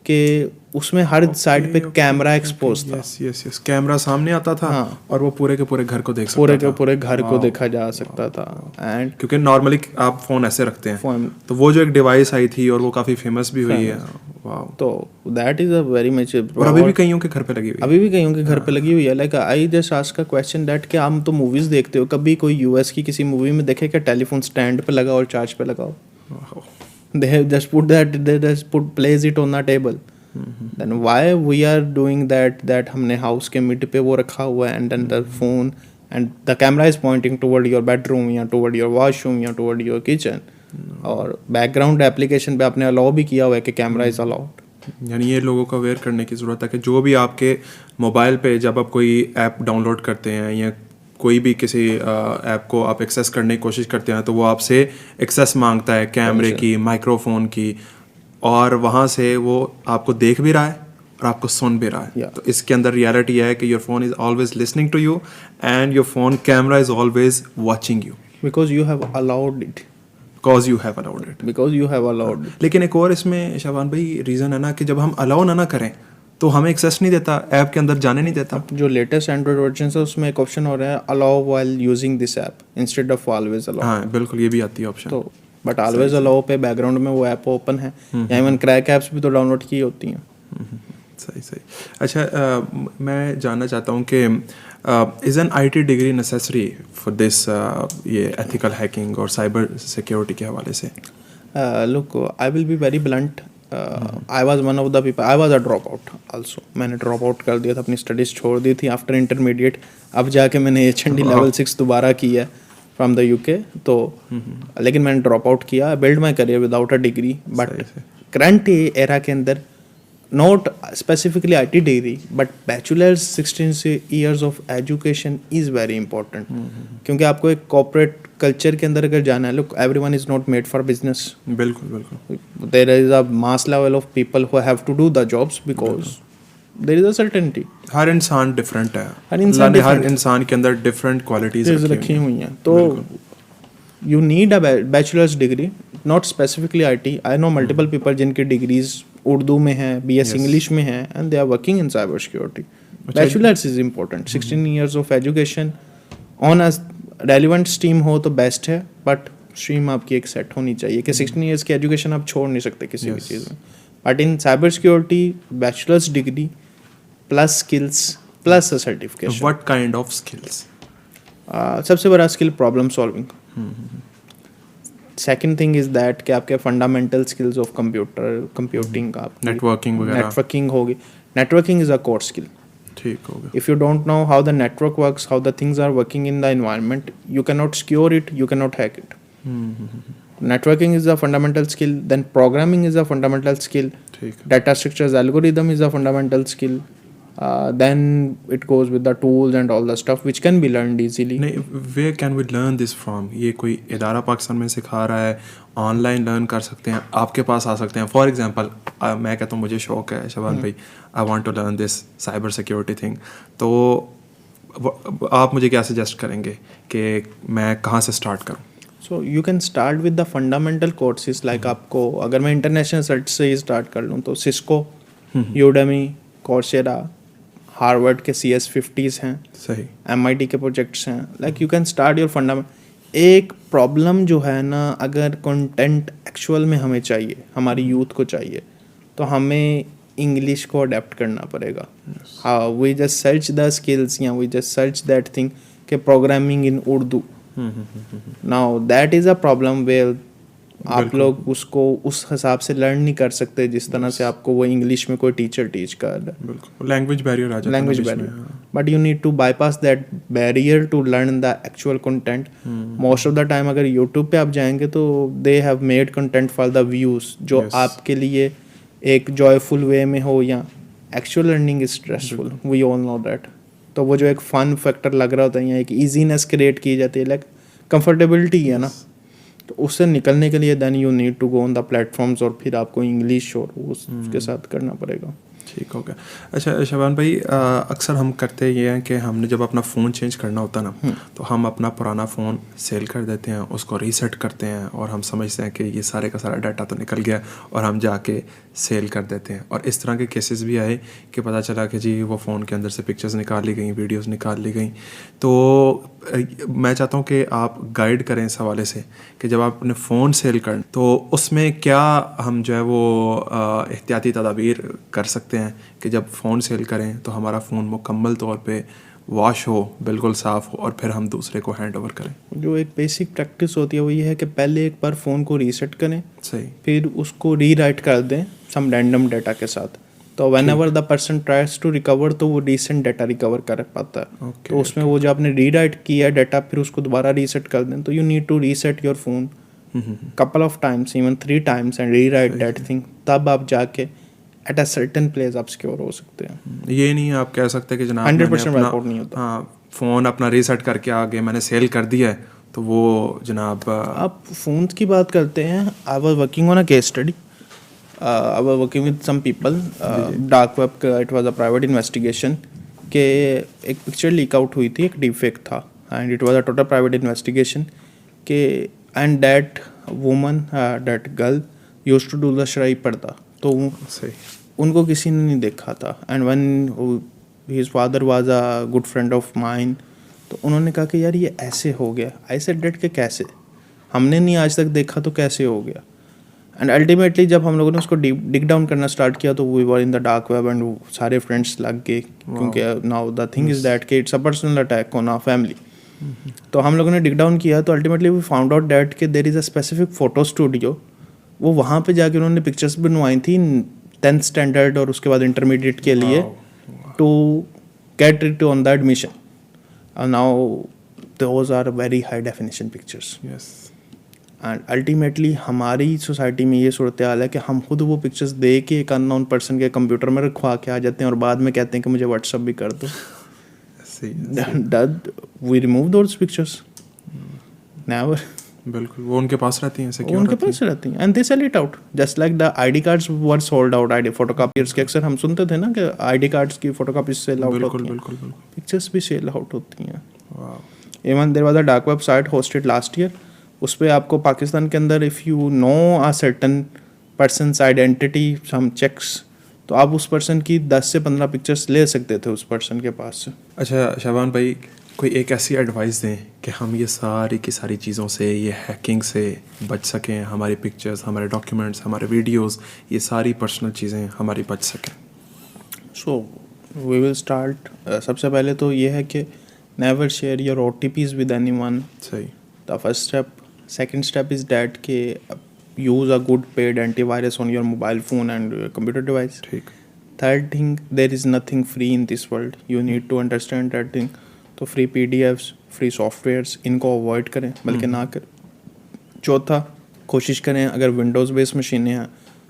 कि उसमें हर साइड पे कैमरा एक्सपोज था. यस. कैमरा सामने आता था. हाँ. और वो पूरे के पूरे घर को देख सकता पूरे के पूरे घर को देखा जा सकता था. एंड क्योंकि नॉर्मली आप फ़ोन ऐसे रखते हैं, तो वो जो एक डिवाइस आई थी और वो काफ़ी फेमस भी हुई है. वाओ. तो that is a very much. और अभी भी कईयों के घर पे लगी हुई है. अभी भी कईयों के घर पे लगी हुई है. Like I just ask a question that कि हम तो मूवीज़ देखते हो, कभी कोई यूएस की किसी मूवी में देखे क्या टेलीफोन स्टैंड पे लगाओ और चार्ज पे लगाओ? They have just put that, they just put place it on the table. Then why we are doing that हमने हाउस के मिड पे वो रखा हुआ है and then the phone and the camera is pointing toward your bedroom या toward your washroom या toward your kitchen. और बैकग्राउंड एप्लीकेशन पे आपने अलाउ भी किया हुआ है कि कैमरा इज अलाउड. यानी ये लोगों को अवेयर करने की ज़रूरत है कि जो भी आपके मोबाइल पे जब आप कोई ऐप डाउनलोड करते हैं या कोई भी किसी ऐप को आप एक्सेस करने की कोशिश करते हैं तो वो आपसे एक्सेस मांगता है कैमरे की, माइक्रोफोन की, और वहाँ से वो आपको देख भी रहा है और आपको सुन भी रहा है. तो इसके अंदर रियलिटी है कि your phone is always listening to you and your phone camera is always watching you because you have allowed it. Because you have allowed it. Because you have allowed it. लेकिन एक और इसमें शाबान भाई reason है ना कि जब हम अलाउ ना करें तो हमें एक्सेस नहीं देता, ऐप के अंदर जाने नहीं देता. जो लेटेस्ट एंड्रॉइड वर्जन है उसमें एक ऑप्शन हो रहा है allow while using this app instead of always allow. हाँ बिल्कुल, ये भी आती है ऑप्शन. तो बट ऑलवेज अलाउ पे बैकग्राउंड में वो ऐप ओपन है, या इवन क्रैक ऐप्स भी तो डाउनलोड की होती हैं. सही. अच्छा, मैं जानना चाहता हूँ कि is an IT degree necessary for this ये एथिकल हैकिंग और साइबर सिक्योरिटी के हवाले से? Look, I will be very blunt. I was one of the people, I was a drop out also. मैंने ड्रॉप आउट कर दिया था, अपनी स्टडीज़ छोड़ दी थी आफ्टर इंटरमीडिएट. अब जाके मैंने HND लेवल 6 दोबारा की है फ्रॉम द UK. तो लेकिन मैंने ड्रॉप आउट किया, build my career without a degree. But current era के अंदर not specifically IT degree, but bachelor's 16 years of education is very important. क्योंकि आपको एक corporate culture के अंदर अगर जाना है, look, everyone is not made for business. बिल्कुल बिल्कुल There is a mass level of people who have to do the jobs because there is a certainty. हर इंसान डिफरेंट है, हर इंसान हर different इंसान के अंदर डिफरेंट क्वालिटीज रखी हुई हैं. तो you need a bachelor's degree, not specifically IT. I know multiple people जिनकी degrees उर्दू में है, BS English में है, and they are working in cyber security. Bachelor's is important. 16 years of education on a relevant stream हो तो best है, but stream आपकी एक set होनी चाहिए कि 16 years की education आप छोड़ नहीं सकते किसी भी चीज़ में. But in cyber security, bachelor's degree plus skills plus a certification. What kind of skills? सबसे बड़ा skill problem solving. Second thing is that कि आपके फंडामेंटल स्किल्स ऑफ कंप्यूटिंग का नेटवर्किंग वगैरह. नेटवर्किंग होगी. Networking is a core skill. ठीक हो गया. If you don't know how the network works, how the things are working in the environment, you can not secure it, you can not hack it. Networking is a fundamental skill. Then programming is a fundamental skill. Data structures algorithm is a fundamental skill. Then it goes with the tools and all the stuff which can be learned easily. नहीं, where can we learn this from? ये कोई इदारा पाकिस्तान में सिखा रहा है, online learn कर सकते हैं, आपके पास आ सकते हैं. फॉर एग्जांपल मैं कहता हूँ मुझे शौक है शबान भाई, I want to learn this cyber security thing, तो आप मुझे क्या सजेस्ट करेंगे कि मैं कहाँ से स्टार्ट करूँ? So you can start with the fundamental courses like आपको अगर मैं इंटरनेशनल सर्च से ही स्टार्ट कर लूँ तो सिस्को, यूडेमी, कोर्सेरा, हार्वर्ड के CS50s हैं, सही, MIT के प्रोजेक्ट्स हैं. Like you can start your fundament. एक प्रॉब्लम जो है ना, अगर कंटेंट एक्चुअल में हमें चाहिए, हमारी यूथ को चाहिए, तो हमें इंग्लिश को अडेप्ट करना पड़ेगा. हाँ, we just search the skills या we just search that thing कि programming in Urdu. Now that is a problem where आप लोग उसको उस हिसाब से लर्न नहीं कर सकते जिस तरह से आपको वो इंग्लिश में कोई टीचर टीच कर रहा है. बिल्कुल लैंग्वेज बैरियर आ जाता है. Language barrier. But you need to bypass that barrier to learn the actual content. Most of the time अगर यूट्यूब पे आप जाएंगे तो they have made content for the views, जो आपके लिए एक जॉयफुल वे में हो, या actual learning is stressful, we all know that. तो वो जो एक फन फैक्टर लग रहा होता है या एक ईजीनेस क्रिएट की जाती है, लाइक कंफर्टेबिलिटी है ना, तो उससे निकलने के लिए then you need to go on the platforms और फिर आपको इंग्लिश और उसके साथ करना पड़ेगा. ठीक हो गया. अच्छा शबान भाई, अक्सर हम करते ये हैं कि हमने जब अपना फ़ोन चेंज करना होता है ना, तो हम अपना पुराना फ़ोन सेल कर देते हैं, उसको रीसेट करते हैं और हम समझते हैं कि ये सारे का सारा डाटा तो निकल गया और हम जाके सेल कर देते हैं. और इस तरह के केसेस भी आए कि पता चला कि जी वो फ़ोन के अंदर से पिक्चर्स निकाल ली गई, वीडियोज़ निकाल ली गई. तो मैं चाहता हूँ कि आप गाइड करें इस हवाले से कि जब आप अपने फ़ोन सेल करें तो उसमें क्या हम जो है वो एहतियाती तदाबीर कर सकते हैं कि जब फ़ोन सेल करें तो हमारा फ़ोन मुकम्मल तौर पे वॉश हो, बिल्कुल साफ़ हो, और फिर हम दूसरे को हैंड ओवर करें. जो एक बेसिक प्रैक्टिस होती है वो ये है कि पहले एक बार फ़ोन को रीसेट करें, सही, फिर उसको रीराइट कर दें सम रैंडम डाटा के साथ. तो whenever the person tries to recover तो वो रीसेंट डाटा रिकवर कर पाता है. तो उसमें वो जो आपने रीराइट किया डाटा फिर उसको दोबारा रीसेट कर दें, तो you need to reset your phone couple of times, even 3 times and rewrite that thing. तब आप जाके at a certain place आप सिक्योर हो सकते हैं. ये नहीं आप कह सकते कि जनाब 100% वाइप नहीं होता. हाँ, फ़ोन अपना रीसेट करके आगे मैंने सेल कर दिया है तो वो जनाब. आप फ़ोन्स की बात करते हैं. I was working on a case study. I was working with some people, dark web, it was a private investigation के एक पिक्चर लीक आउट हुई थी, एक डीफेक्ट था, and it was a total private investigation के and that woman, that girl used to do the शराई पर्दा. तो उनको किसी ने नहीं देखा था, and when his father was a good friend of mine, तो उन्होंने कहा कि यार ये ऐसे हो गया. आई सेड दैट के कैसे, हमने नहीं आज तक देखा तो कैसे हो गया. एंड अल्टीमेटली जब हम लोगों ने उसको डिग डाउन करना स्टार्ट किया तो we were in the dark web and सारे फ्रेंड्स लग गए, क्योंकि now the thing is that कि it's a personal attack on our family. तो हम लोगों ने डिग डाउन किया तो ultimately we found out that कि there is a specific photo studio. वो वहाँ पे जाके उन्होंने पिक्चर्स बनवाई थी 10th स्टैंडर्ड और उसके बाद इंटरमीडिएट के लिए to get it on the admission. Now those are very high definition pictures. And ultimately हमारी सोसाइटी में ये सूरत हाल है कि हम खुद वो पिक्चर्स दे के एक अननोन पर्सन के कंप्यूटर में रखवा के आ जाते हैं और बाद में कहते हैं कि मुझे व्हाट्सअप भी कर दो. Did we remove those pictures? Never. बिल्कुल, वो उनके पास रहती हैं, सिक्योर उनके पास रहती हैं, and they sell it out just like the ID cards were sold out. ID photocopiers के अक्सर हम सुनते थे ना कि आईडी कार्ड्स की फोटोकॉपीज सेल आउट होती हैं. बिल्कुल. पिक्चर्स भी सेल आउट होती हैं. वाह. Even there was a dark web site hosted last year. उस पर आपको पाकिस्तान के अंदर if you know a certain person's identity some checks, तो आप उस पर्सन की 10 से 15 पिक्चर्स ले सकते थे उस पर्सन के पास से. अच्छा शाबान भाई, कोई एक ऐसी एडवाइस दें कि हम ये सारी की सारी चीज़ों से, ये हैकिंग से बच सकें, हमारी पिक्चर्स, हमारे डॉक्यूमेंट्स, हमारे वीडियोस, ये सारी पर्सनल चीज़ें हमारी बच सकें. So we will start. सबसे पहले तो ये है कि never share your OTPs with anyone. सही. The first step. Second step is that के use a good paid antivirus on your mobile phone and computer device. ठीक. Third thing, there is nothing free in this world. You need to understand that thing. तो free PDFs, free softwares, इनको avoid करें, बल्कि ना करें. चौथा, कोशिश करें अगर विंडोज़ बेस्ड मशीनें हैं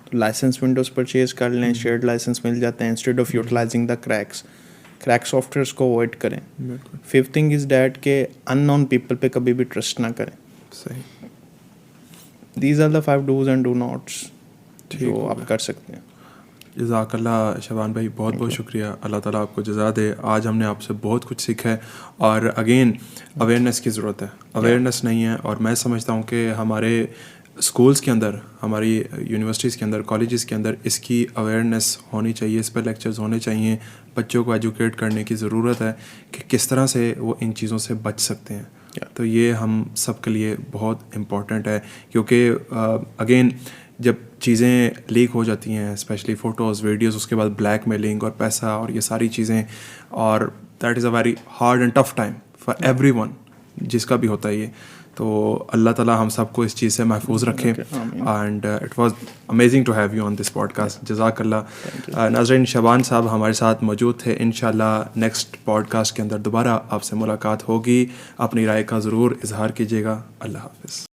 तो लाइसेंस विंडोज़ परचेज कर लें. शेयर्ड लाइसेंस मिल जाते हैं instead of utilising the crack softwares को अवॉइड करें. फिफ्थ थिंग इज़ डैट के अननोन पीपल पे कभी भी ट्रस्ट ना करें. सही. These are the 5 do's and do nots जो आप कर सकते हैं. जज़ाकल्लाह शबान भाई, बहुत बहुत शुक्रिया. अल्लाह ताला आपको जज़ा दे. आज हमने आपसे बहुत कुछ सीखा है और अगेन अवेयरनेस की ज़रूरत है. अवेयरनेस नहीं है और मैं समझता हूँ कि हमारे स्कूल्स के अंदर, हमारी यूनिवर्सिटीज़ के अंदर, कॉलेजेस के अंदर इसकी अवेयरनेस होनी चाहिए. इस पर लेक्चर्स होने चाहिए. बच्चों को एजुकेट करने की ज़रूरत है कि किस तरह से वो इन चीज़ों से बच सकते हैं. तो ये हम सब के लिए बहुत इम्पॉर्टेंट है क्योंकि अगेन जब चीज़ें लीक हो जाती हैं, स्पेशली फ़ोटोज़, वीडियोस, उसके बाद ब्लैकमेलिंग और पैसा और ये सारी चीज़ें, और that is a very hard and tough time for everyone, जिसका भी होता है ये. तो अल्लाह ताला हम सबको इस चीज़ से महफूज रखें. And it was amazing to have you on this podcast. जज़ाकल्लाह. नाज़रीन, शबान साहब हमारे साथ मौजूद थे. इंशाल्लाह नेक्स्ट पॉडकास्ट के अंदर दोबारा आपसे मुलाकात होगी. अपनी राय का ज़रूर इजहार कीजिएगा. अल्लाह हाफ़िज़.